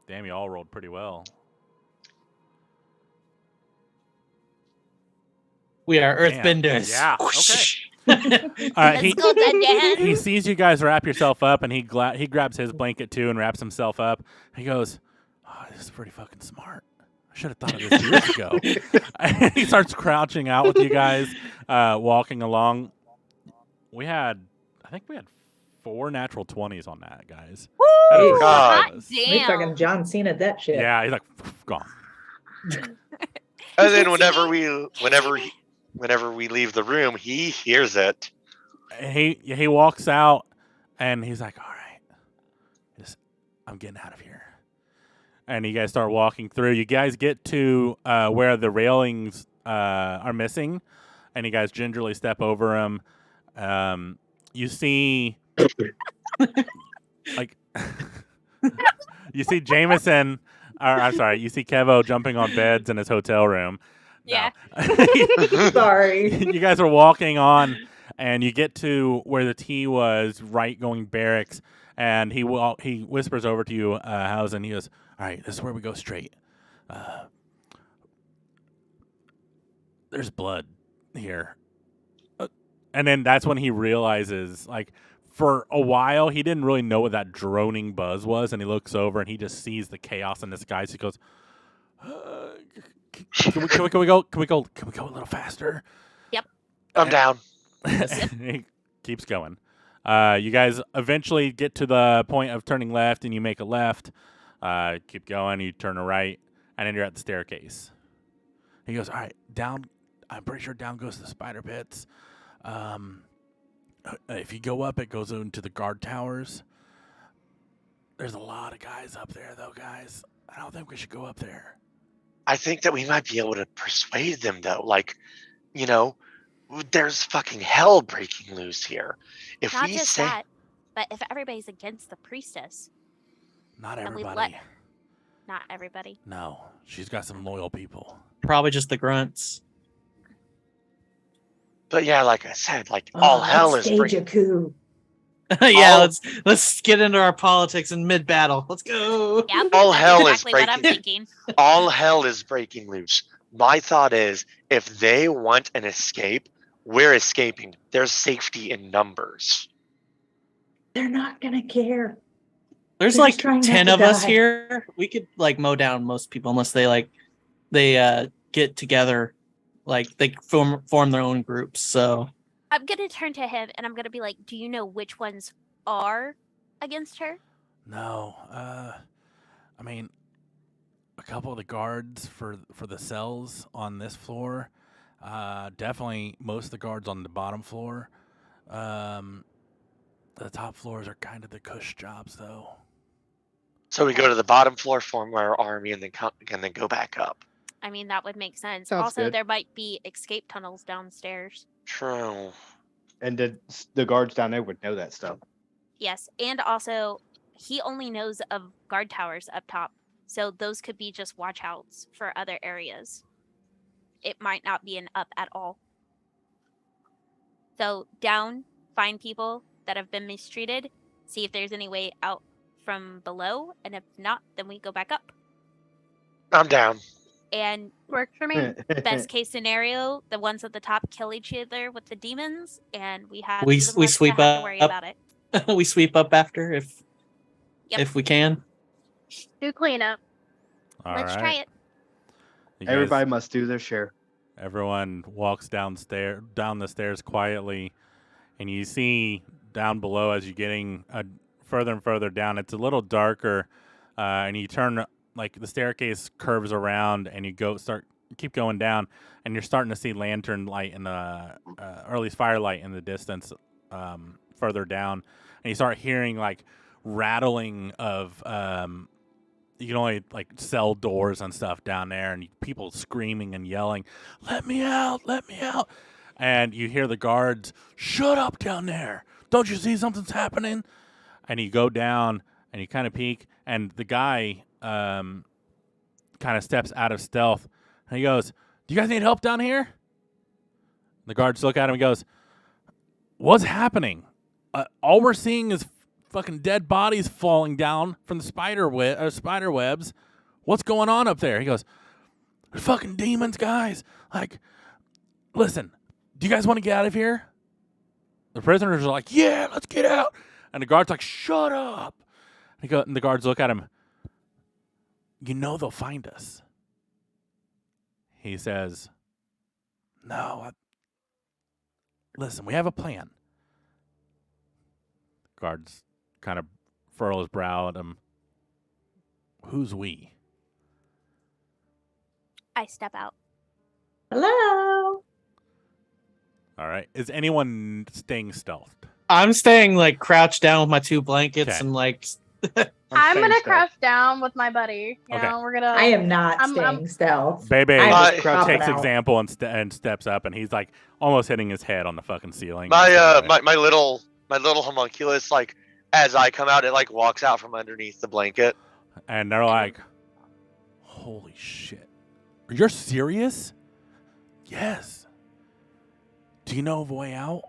Damn, you all rolled pretty well. We are Damn. earthbenders. Yeah, Whoosh. All right, Let's go, Dundan. he sees you guys wrap yourself up, and he grabs his blanket too and wraps himself up. He goes, "Oh, this is pretty fucking smart. I should have thought of this years ago." And he starts crouching out with you guys, walking along. I think we had 4 natural 20s on that, guys. That is Woo! God. ridiculous. We Damn. fucking John Cena that shit. Yeah, he's like, gone. And then Can't whenever we leave the room, he hears it. He walks out, and he's like, "All right, I'm getting out of here." And you guys start walking through. You guys get to where the railings are missing, and you guys gingerly step over them. You see, like, you see Jameson. Or, I'm sorry, you see Kevo jumping on beds in his hotel room. Yeah. No. Sorry. You guys are walking on, and you get to where the T was, right going barracks, and he whispers over to you, Hausen. He goes, "All right, this is where we go straight. There's blood here." And then that's when he realizes, like, for a while, he didn't really know what that droning buzz was, and he looks over, and he just sees the chaos in the sky, so he goes, can we go a little faster? I'm down. He keeps going. You guys eventually get to the point of turning left, and you make a left. Keep going. You turn a right, and then you're at the staircase. He goes, "All right, down. I'm pretty sure down goes to the spider pits. If you go up, it goes into the guard towers. There's a lot of guys up there, though, guys. I don't think we should go up there." I think that we might be able to persuade them, though. Like, you know, there's fucking hell breaking loose here. If Not we just say, that, but if everybody's against the priestess, Not And we everybody. not everybody. No, she's got some loyal people. Probably just the grunts. but yeah, like I said, like all hell is stage breaking. a coup. Yeah, All- let's get into our politics in mid battle. Let's go. Yep. All that's hell is exactly what I'm breaking. thinking. All hell is breaking loose. My thought is, if they want an escape, we're escaping. There's safety in numbers. They're not gonna care. There's They're like just trying not 10 to of us die. here. We could like mow down most people unless they get together, like they form their own groups. So I'm gonna turn to him and I'm gonna be like, "Do you know which ones are against her?" No, I mean, a couple of the guards for the cells on this floor. Definitely most of the guards on the bottom floor. The top floors are kind of the cush jobs, though. So we go to the bottom floor, form our army, and then go back up. I mean, that would make sense. Sounds Also, good. there might be escape tunnels downstairs. True. And the guards down there would know that stuff. Yes, and also he only knows of guard towers up top, so those could be just watchouts for other areas. It might not be an up at all. So down, find people that have been mistreated, see if there's any way out from below, and if not, then we go back up. I'm down. And Works for me. best case scenario, the ones at the top kill each other with the demons, and we have We you the we ones sweep that have to worry up. about it. we sweep up after Yep. if we can. Do cleanup. All Let's right. try it. You guys- Everybody must do their share. Everyone walks down the stairs quietly, and you see down below as you're getting further and further down. It's a little darker, and you turn like the staircase curves around, and you keep going down, and you're starting to see lantern light in the or at least firelight in the distance further down, and you start hearing like rattling of you can only like cell doors and stuff down there, and people screaming and yelling, "Let me out! Let me out!" And you hear the guards, "Shut up down there! Don't you see something's happening?" And you go down and you kind of peek, and the guy kind of steps out of stealth, and he goes, "Do you guys need help down here?" The guards look at him and goes, "What's happening?" all we're seeing is fucking dead bodies falling down from the spider webs. What's going on up there?" He goes, "There's fucking demons, guys. Like, listen, do you guys want to get out of here?" The prisoners are like, "Yeah, let's get out." And the guard's like, "Shut up." And the guards look at him. "You know they'll find us." He says, "No, listen, we have a plan." Guards kind of furrow his brow at him. "Who's we?" I step out. Hello. All right. Is anyone staying stealthed? I'm staying like crouched down with my 2 blankets Okay. and like. I'm staying gonna stealth. crouch down with my buddy. You Okay. know, we're gonna. I am not I'm- staying stealth. Bebe I'm just takes crouching takes out. example and steps up, and he's like almost hitting his head on the fucking ceiling. My little homunculus, like as I come out, it like walks out from underneath the blanket. And they're like, "Holy shit. You're serious?" "Yes." "Do you know of a way out?"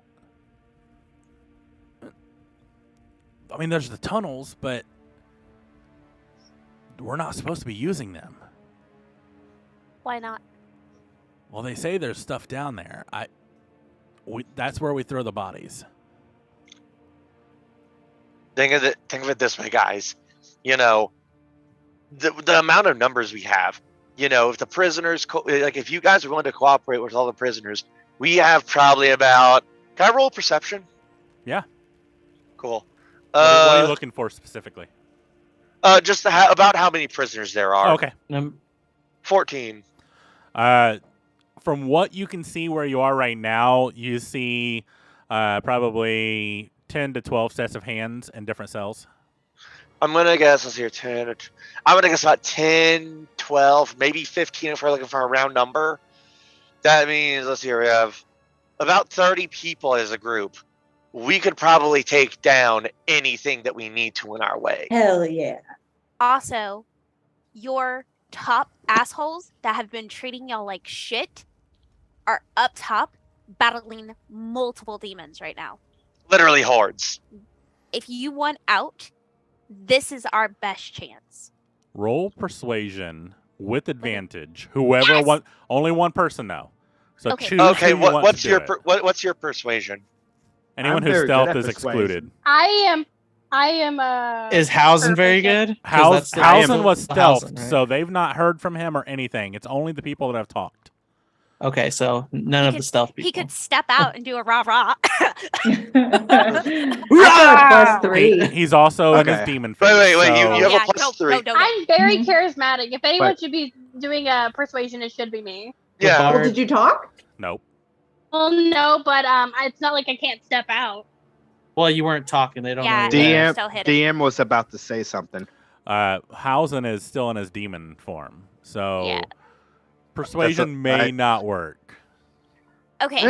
"I mean, there's the tunnels, but we're not supposed to be using them." Why not? "Well, they say there's stuff down there. That's where we throw the bodies." Think of it this way, guys. You know, the amount of numbers we have. You know, if the prisoners, like if you guys are willing to cooperate with all the prisoners, we have probably about. Can I roll perception? Yeah. Cool. What are you looking for specifically? Just about how many prisoners there are. Oh, okay. 14. From what you can see where you are right now, you see probably 10 to 12 sets of hands in different cells. I'm gonna guess. Let's see here. 10. I'm gonna guess about 10, 12, maybe 15 if we're looking for a round number. That means, let's see here. We have about 30 people as a group. We could probably take down anything that we need to in our way. Hell yeah. Also, your top assholes that have been treating y'all like shit are up top battling multiple demons right now. Literally hordes. If you want out, this is our best chance. Roll persuasion with advantage. Whoever Yes! only one person though. So Okay. choose Okay, who you want what's to your do it. what's your persuasion? Anyone I'm who's very good stealth at is persuasion. excluded. I am. Is Hausen very proficient. good? 'Cause that's the- I am Hausen was the stealth, Hausen, right? so they've not heard from him or anything. It's only the people that have talked. Okay, so none of the stealth people. He could step out and do a rah rah. I got a +3. He's also in his Okay. demon phase. Wait, you so- have a yeah, plus 3. No. I'm very Mhm. charismatic. If anyone But- should be doing a persuasion, it should be me. The Yeah. bar- Well, did you talk? Nope. Well, no, but it's not like I can't step out. Well, you weren't talking. They don't Yeah, know. you're there. DM still hidden. DM was about to say something. Hausen is still in his demon form, so Yeah. persuasion may I- not work. Okay.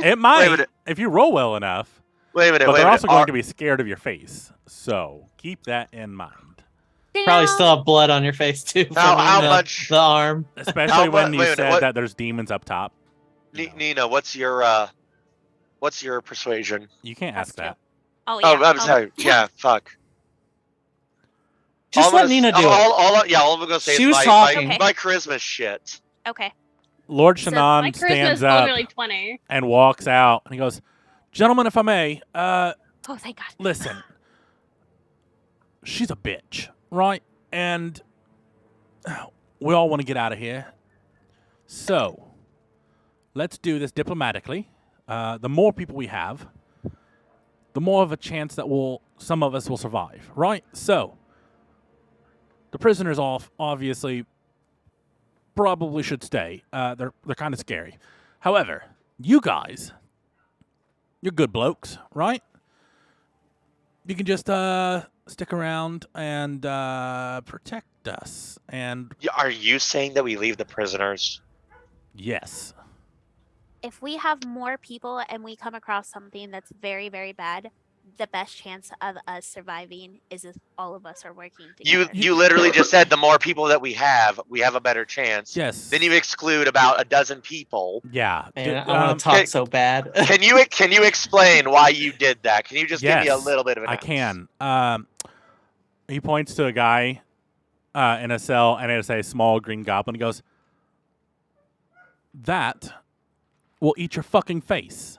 It might minute. if you roll well enough, Wait a minute. but wait a they're minute. also going to be scared of your face. So keep that in mind, Probably still have blood on your face too. How- from how the, much- The arm. especially when wait you a minute, said what- that there's demons up top. You, know, Nina, what's your persuasion? you can't ask Plus that. Oh yeah. Oh, I'm sorry. Yeah, fuck. Just All let I'm Nina gonna- do it. all I'm gonna say She is was my talking. my charisma shit. Okay. Lord So My Shannon charisma stands is up literally 20. and walks out, and he goes, "Gentlemen, if I may, Oh, thank God. listen. She's a bitch, right? And we all want to get out of here. So let's do this diplomatically. The more people we have, the more of a chance that some of us will survive, right? So the prisoners obviously probably should stay. They're kind of scary. However, you guys, you're good blokes, right? You can just stick around and protect us. And Are you saying that we leave the prisoners? yes, If we have more people and we come across something that's very, very bad, the best chance of us surviving is if all of us are working You together. you literally just said the more people that we have a better chance. Yes. Then you exclude about a dozen people. Yeah. Man, d- I want um, to talk can- so bad. Can you explain why you did that? Can you just give me a Yes, little bit of an I ounce? can. He points to a guy in a cell, and it's a small green goblin. He goes, "That will eat your fucking face."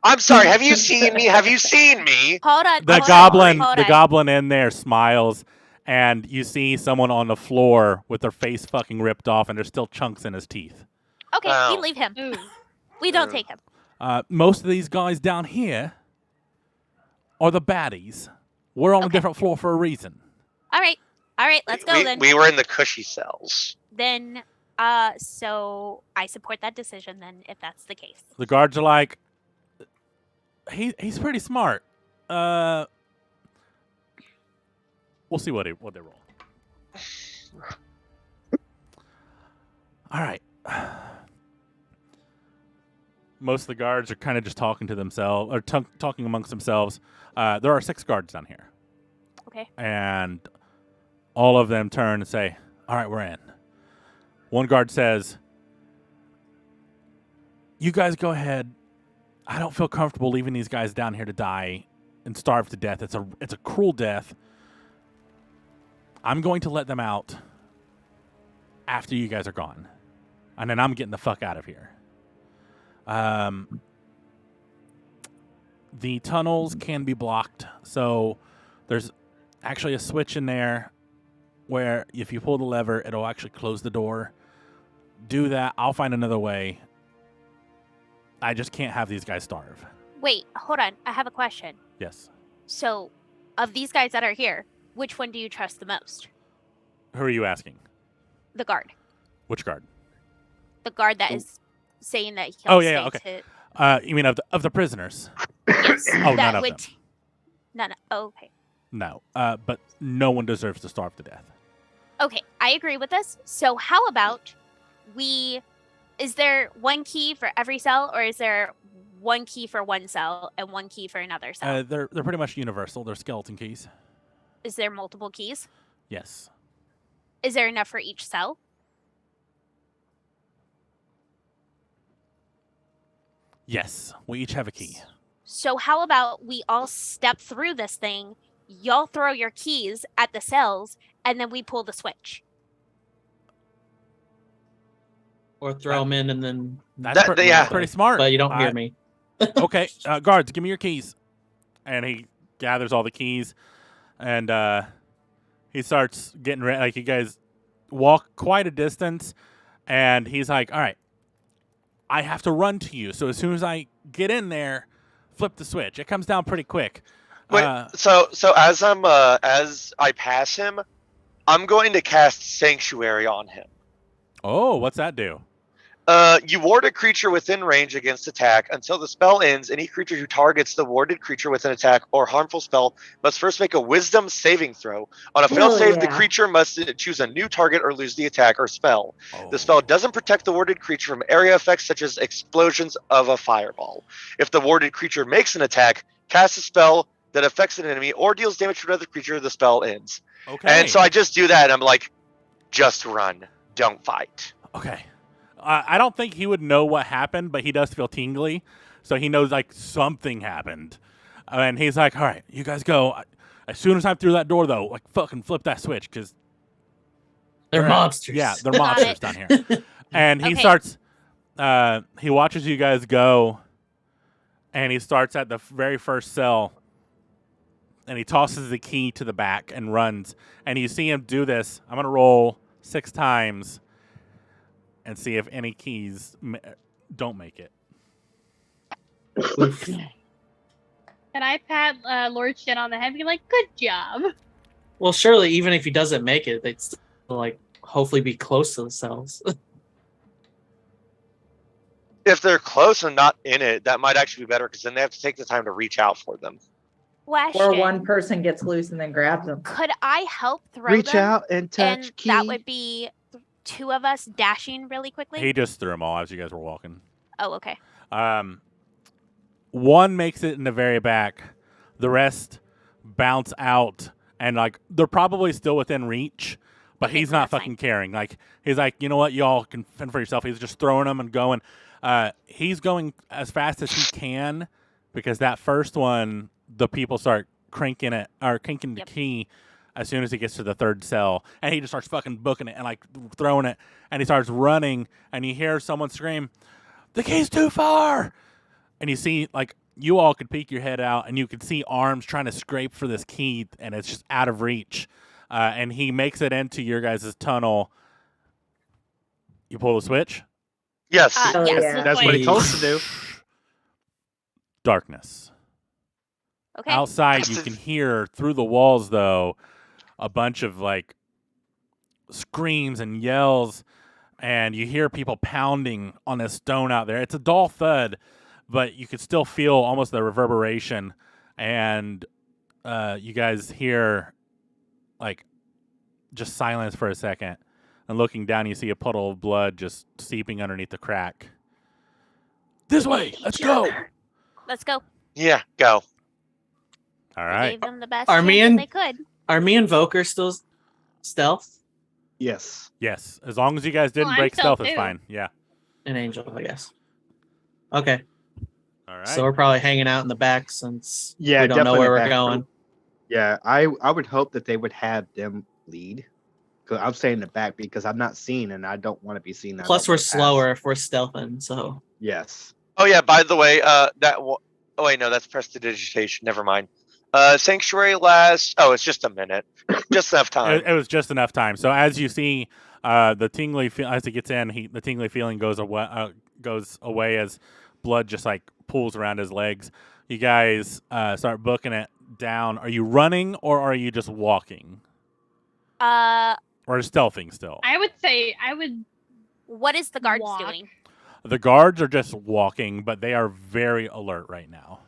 I'm sorry. Have you seen me? Have you seen me? Hold on. The hold on, goblin, hold the on. goblin in there smiles, and you see someone on the floor with their face fucking ripped off, and there's still chunks in his teeth. Okay, Oh. we leave him. Ooh. We don't Mm. take him. Most of these guys down here are the baddies. We're on a Okay. different floor for a reason. All right. All right, let's go we, then. We were in the cushy cells. Then, so I support that decision then, if that's the case. The guards are like, he's pretty smart. We'll see what they roll. All right. Most of the guards are kind of just talking to themselves, or talking amongst themselves. There are 6 guards down here. Okay. And all of them turn and say, "All right, we're in." One guard says, "You guys go ahead. I don't feel comfortable leaving these guys down here to die and starve to death. It's a cruel death. I'm going to let them out after you guys are gone, and then I'm getting the fuck out of here." The tunnels can be blocked, so there's actually a switch in there where if you pull the lever, it'll actually close the door. Do that. I'll find another way. I just can't have these guys starve. Wait, hold on. I have a question. Yes. So, of these guys that are here, which one do you trust the most? Who are you asking? The guard. Which guard? The guard that is saying that he'll Oh, yeah, stay You mean of the prisoners? to yes, Oh, that none of would them. none. Oh, okay. No. But no one deserves to starve to death. Okay, I agree with this. So how about is there one key for every cell, or is there one key for one cell and one key for another cell? They're pretty much universal. They're skeleton keys. Is there multiple keys? Yes. Is there enough for each cell? Yes. We each have a key. So how about we all step through this thing, y'all throw your keys at the cells, and then we pull the switch. Or throw them in and then. That's yeah. pretty smart. But you don't hear I- me. Okay, guards, give me your keys. And he gathers all the keys, and he starts getting ready. Like, you guys walk quite a distance, and he's like, "All right, I have to run to you. So as soon as I get in there, flip the switch. It comes down pretty quick." Wait, so as I pass him, I'm going to cast Sanctuary on him. Oh, what's that do? You ward a creature within range against attack until the spell ends. Any creature who targets the warded creature with an attack or harmful spell must first make a Wisdom saving throw. On a failed Hell save, the yeah. creature must choose a new target or lose the attack or spell. Oh. The spell doesn't protect the warded creature from area effects such as explosions of a fireball. If the warded creature makes an attack, casts a spell that affects an enemy, or deals damage to another creature, the spell ends. Okay. And so I just do that, and I'm like, just run. Don't fight. Okay. I don't think he would know what happened, but he does feel tingly, so he knows like something happened, and he's like, "All right, you guys go. As soon as I'm through that door, though, like fucking flip that switch, because They're monsters. yeah, they're Got monsters it. down here." And he Okay. starts. He watches you guys go, and he starts at the very first cell, and he tosses the key to the back and runs. And you see him do this. I'm gonna roll 6 times. And see if any keys don't make it. And I pat Lord Shin on the head and be like, good job. Well, surely, even if he doesn't make it, they'd still, like, hopefully be close to the cells. If they're close and not in it, that might actually be better because then they have to take the time to reach out for them. Question. Or one person gets loose and then grabs them. Could I help throw Reach them? out and touch And key. that would be 2 of us dashing really quickly? He just threw them all as you guys were walking. Oh, okay. One makes it in the very back. The rest bounce out, and like they're probably still within reach, but Okay, he's cool, not that's fucking caring. Like he's like, you know what, y'all can fend for yourself. He's just throwing them and going. He's going as fast as he can because that first one, the people start cranking it or cranking the Yep. key as soon as he gets to the third cell, and he just starts fucking booking it and like throwing it, and he starts running, and you hear someone scream, "The key's too far!" And you see like. You all could peek your head out, and you could see arms trying to scrape for this key, and it's just out of reach. And he makes it into your guys' tunnel. You pull the switch. Yes. Oh, Yes. yeah. That's what he Wait. told us to do. Darkness. Okay. Outside, you can hear through the walls, though, a bunch of like screams and yells, and you hear people pounding on this stone out there. It's a dull thud, but you could still feel almost the reverberation, and you guys hear like just silence for a second, and looking down, you see a puddle of blood just seeping underneath the crack. This way, let's go. Let's go. Yeah. Go. All We right. gave them the best Are chance me that and- they could. Are me and Voker still stealth? Yes. Yes, as long as you guys didn't I'm break still stealth, it's too. fine. Yeah. An angel, I guess. Okay. All right. So we're probably hanging out in the back since Yeah, we don't know definitely where we're back. going. Yeah, I would hope that they would have them lead. Because I'm staying in the back because I'm not seen and I don't want to be seen. I Plus, don't we're wanna pass. slower if we're stealthing. So Yes. Oh yeah. By the way, oh wait, no, that's prestidigitation. Never mind. Sanctuary lasts. Oh, it's just a minute. Just enough time. It was just enough time. So as you see, the tingly as he gets in, the tingly feeling goes away as blood just like pools around his legs. You guys start booking it down. Are you running or are you just walking or stealthing still? I would say I would. What is the guards Walk. doing? The guards are just walking, but they are very alert right now.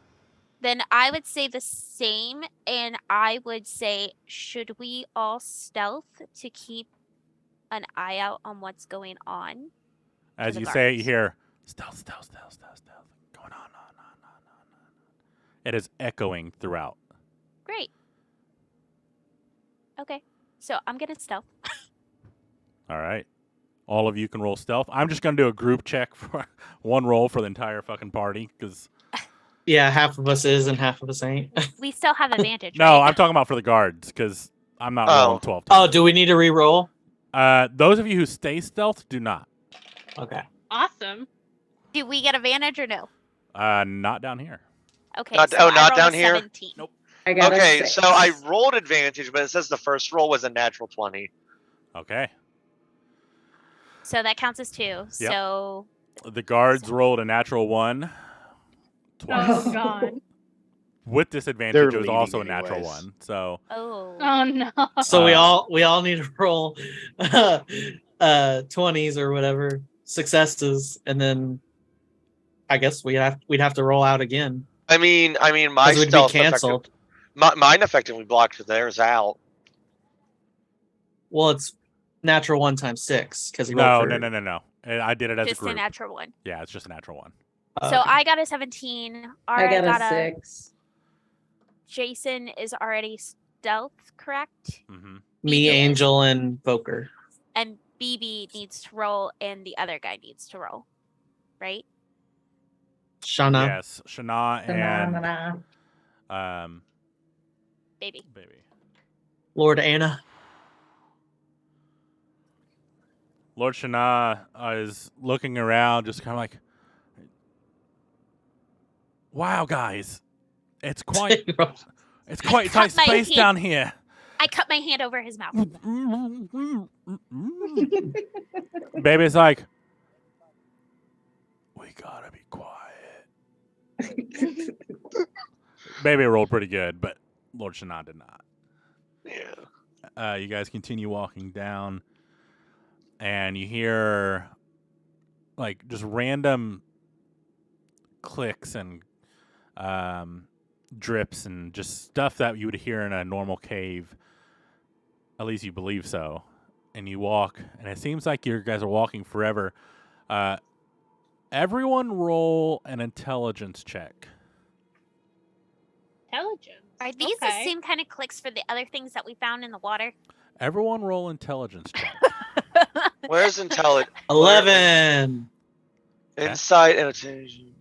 Then I would say the same, and I would say, should we all stealth to keep an eye out on what's going on? As the you say it, you guards. hear stealth, stealth, stealth, stealth, stealth, going on. It is echoing throughout. Great. Okay, so I'm gonna stealth. All right. All of you can roll stealth. I'm just going to do a group check for one roll for the entire fucking party because yeah, half of us is and half of us ain't. We still have advantage. no, right? I'm talking about for the guards because I'm not Oh. rolling 12 Oh, times. do we need to re-roll? Those of you who stay stealth do not. Okay. Awesome. Do we get advantage or no? Not down here. Okay. Not- so oh, I not rolled down a here? 17. Nope. I got a Okay, 6. so I rolled advantage, but it says the first roll was a natural 20. Okay. So that counts as 2. So The guards rolled a natural 1 twice. Oh god. With disadvantage, They're it was also a leading natural anyways. 1. So oh. Oh no. So we Uh, all need to roll 20s or whatever successes, and then I guess we'd have to roll out again I mean, my because we'd be stealth canceled. mine effectively blocked theirs out. Well, it's natural 1 times 6 because he no. rolled for, And I did it as Just a a group. natural 1. Yeah, it's just a natural 1. So okay. I got a 17. I Ara got a 6. Jason is already stealth, correct? Mm-hmm. Me, BB. Angel, and Voker. And BB needs to roll, and the other guy needs to roll, right? Shana. Yes, Shana and Phenomena. Baby. baby. Lord Anna. Lord Shana is looking around, just kind of like, "Wow, guys, it's quite cut tight my space hand. down here." I cut my hand over his mouth. Baby's like, "We gotta be quiet." Baby rolled pretty good, but Lord Shana did not. Yeah. You guys continue walking down, and you hear like just random clicks and drips and just stuff that you would hear in a normal cave. At least you believe so. And you walk, and it seems like you guys are walking forever. Everyone roll an intelligence check. Intelligence. Are these Okay. the same kind of clicks for the other things that we found in the water? Everyone roll intelligence check. Where's intelligence? 11. Insight and attention.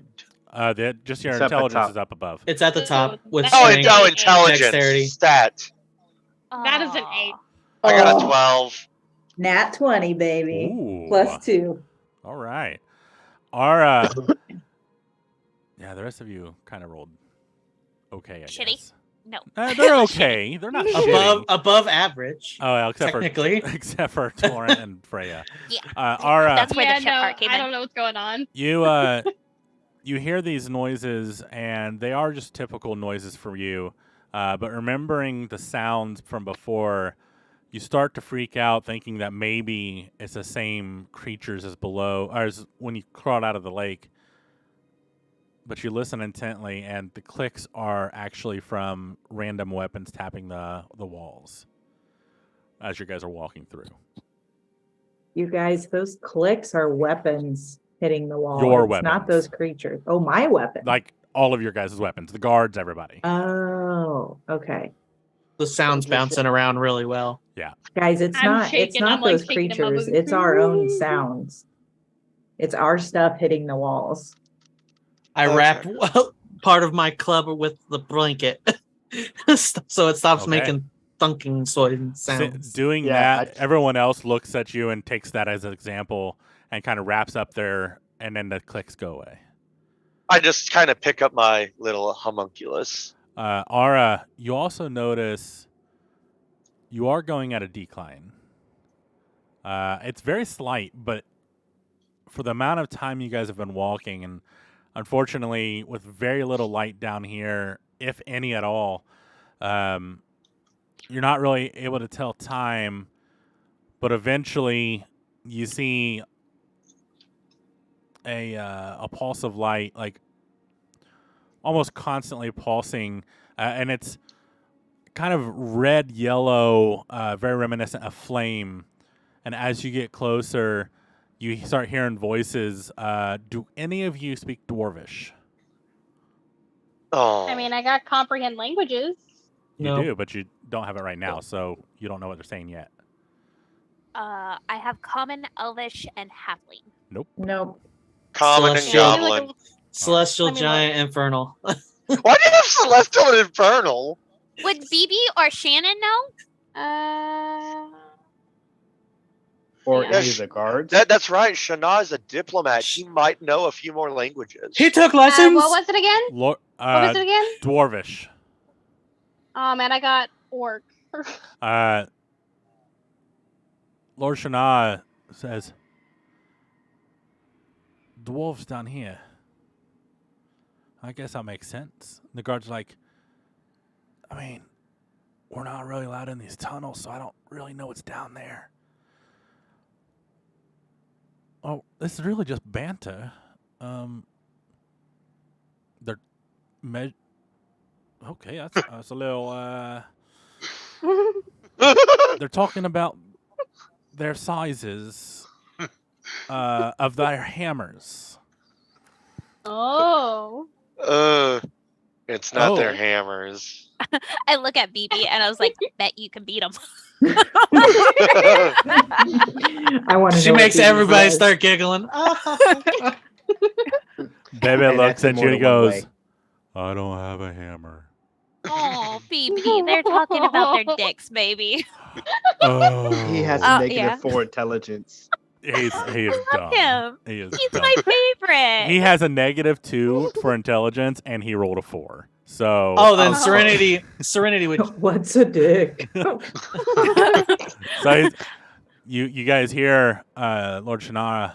Just your It's up at intelligence top. is up above. It's at the top with That's Oh, strength. an eight. intelligence. Dexterity. Stat. That is an 8. I got a Oh, 12. Nat 20, baby. Ooh. +2. All right. Our yeah, the rest of you kind of rolled okay, I Shitty? guess. No. They're okay. They're not shitty. Above average. Oh, well, except technically. for except for Torrent and Freya. Yeah. Our That's where the Yeah, ship no, part came I in. don't know what's going on. you hear these noises, and they are just typical noises for you. But remembering the sounds from before, you start to freak out, thinking that maybe it's the same creatures as below, or as when you crawled out of the lake. But you listen intently, and the clicks are actually from random weapons tapping the walls as you guys are walking through. You guys, those clicks are weapons hitting the wall. Your It's not weapons. those creatures. Oh, my weapon. Like all of your guys' weapons, the guards, everybody. Oh, okay. The sound's bouncing around really well. Guys, it's I'm not shaking. not I'm, like, those shaking in my creatures. boots. It's our own sounds. It's our stuff hitting the walls. I Okay. wrap part of my club with the blanket so it stops Okay. making thunking sounds. Doing Yeah, that, everyone else looks at you and takes that as an example and kind of wraps up their, and then the clicks go away. I just kind of pick up my little homunculus. Ara, you also notice you are going at a decline. It's very slight, but for the amount of time you guys have been walking, and unfortunately with very little light down here, if any at all, you're not really able to tell time, but eventually you see a pulse of light, like almost constantly pulsing, and it's kind of red yellow, very reminiscent of flame. And as you get closer, you start hearing voices. Do any of you speak Dwarvish? Oh. I mean, I got comprehend languages. You No. do, but you don't have it right now, so you don't know what they're saying yet. I have common, elvish, and halfling. Nope. Common and Celestial. I feel like goblin. Celestial, Let me giant, infernal. Why do you have celestial and infernal? Would BB or Shannon know? Or Yeah. any of the guards. That's right. Shana is a diplomat. He might know a few more languages. He took lessons. what was it again? What What was it again? Dwarvish. Oh man, I got orc. Lord Shana says, "Dwarves down here." I guess that makes sense. The guard's like, I mean, we're not really allowed in these tunnels, so I don't really know what's down there. Oh, this is really just banter. They're okay. That's a little. They're talking about their sizes of their hammers. Oh. It's not their Oh. hammers. I look at BB and I was like, bet you can beat them. I want to. She makes everybody start giggling. Baby And looks that's at you and he more than one goes, way. I don't have a hammer. Oh, BB, they're talking about their dicks, baby. Oh, He has Oh, a negative yeah. 4 intelligence. he is dumb. him. He is He's dumb. my favorite. He has a -2 for intelligence, and he rolled a 4. So, Oh, then Oh. Serenity would. What's a dick? so you guys hear Lord Shannara.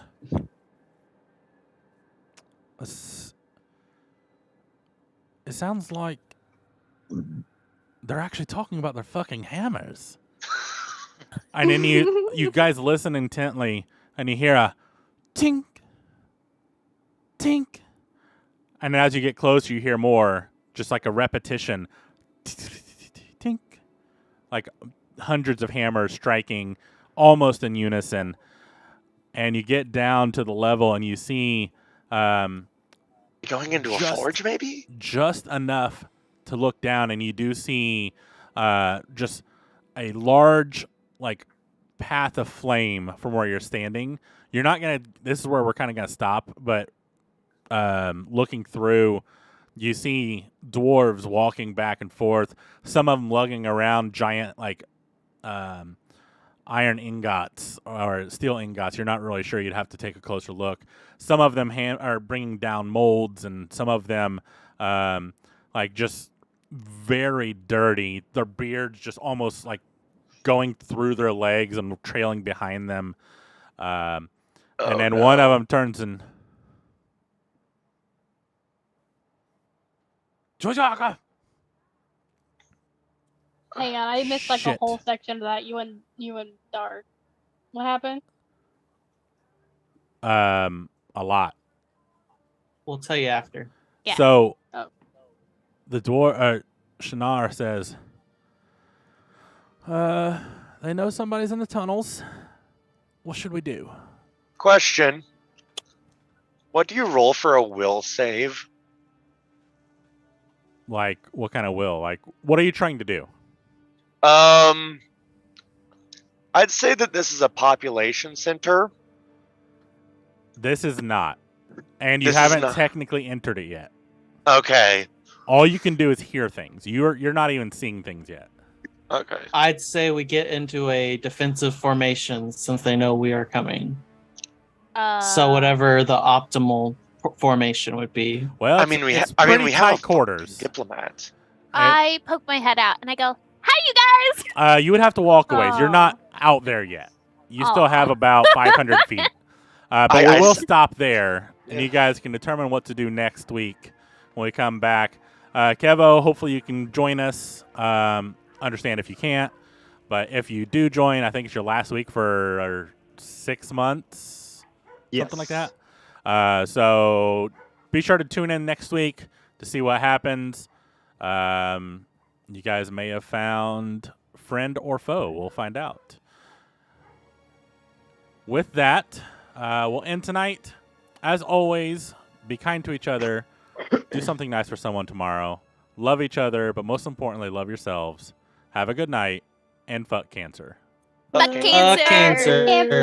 It sounds like they're actually talking about their fucking hammers. And then you guys listen intently, and you hear a tink, tink. And as you get closer, you hear more, just like a repetition, tink, like hundreds of hammers striking almost in unison. And you get down to the level, and you see Going into a Just- forge, maybe? just enough to look down, and you do see just a large like path of flame from where you're standing. You're not gonna. This is where we're kind of gonna stop, but looking through, you see dwarves walking back and forth. Some of them lugging around giant like iron ingots or steel ingots. You're not really sure. You'd have to take a closer look. Some of them are bringing down molds, and some of them like just very dirty. Their beards just almost like going through their legs and trailing behind them. And then one of them turns and Georgiaka! Hang on, I missed like Shit. a whole section of that. You and Dark. What happened? A lot. We'll tell you after. Yeah. So Oh. the dwarf Shannara says, they know somebody's in the tunnels. What should we do? Question. What do you roll for a will save? Like, what kind of will? Like, what are you trying to do? I'd say that this is a population center. This is not. And you This is haven't not. technically entered it yet. Okay. All you can do is hear things. You're not even seeing things yet. Okay. I'd say we get into a defensive formation since they know we are coming. So whatever the optimal formation would be. Well, I it's, mean, we it's I mean, pretty we tight have a quarters. diplomat. I poke my head out and I go, "Hi, you guys!" You would have to walk away. You're Aw. not out there yet. You still Aw. have about 500 feet. But I we will s- stop there, and Yeah. you guys can determine what to do next week when we come back. Kevo, hopefully you can join us. Understand if you can't, but if you do join, I think it's your last week for 6 months, something like that. So be sure to tune in next week to see what happens. You guys may have found friend or foe. We'll find out. With that, we'll end tonight. As always, be kind to each other. Do something nice for someone tomorrow. Love each other, but most importantly, love yourselves. Have a good night, and fuck cancer. Fuck cancer. Cancer. Cancer.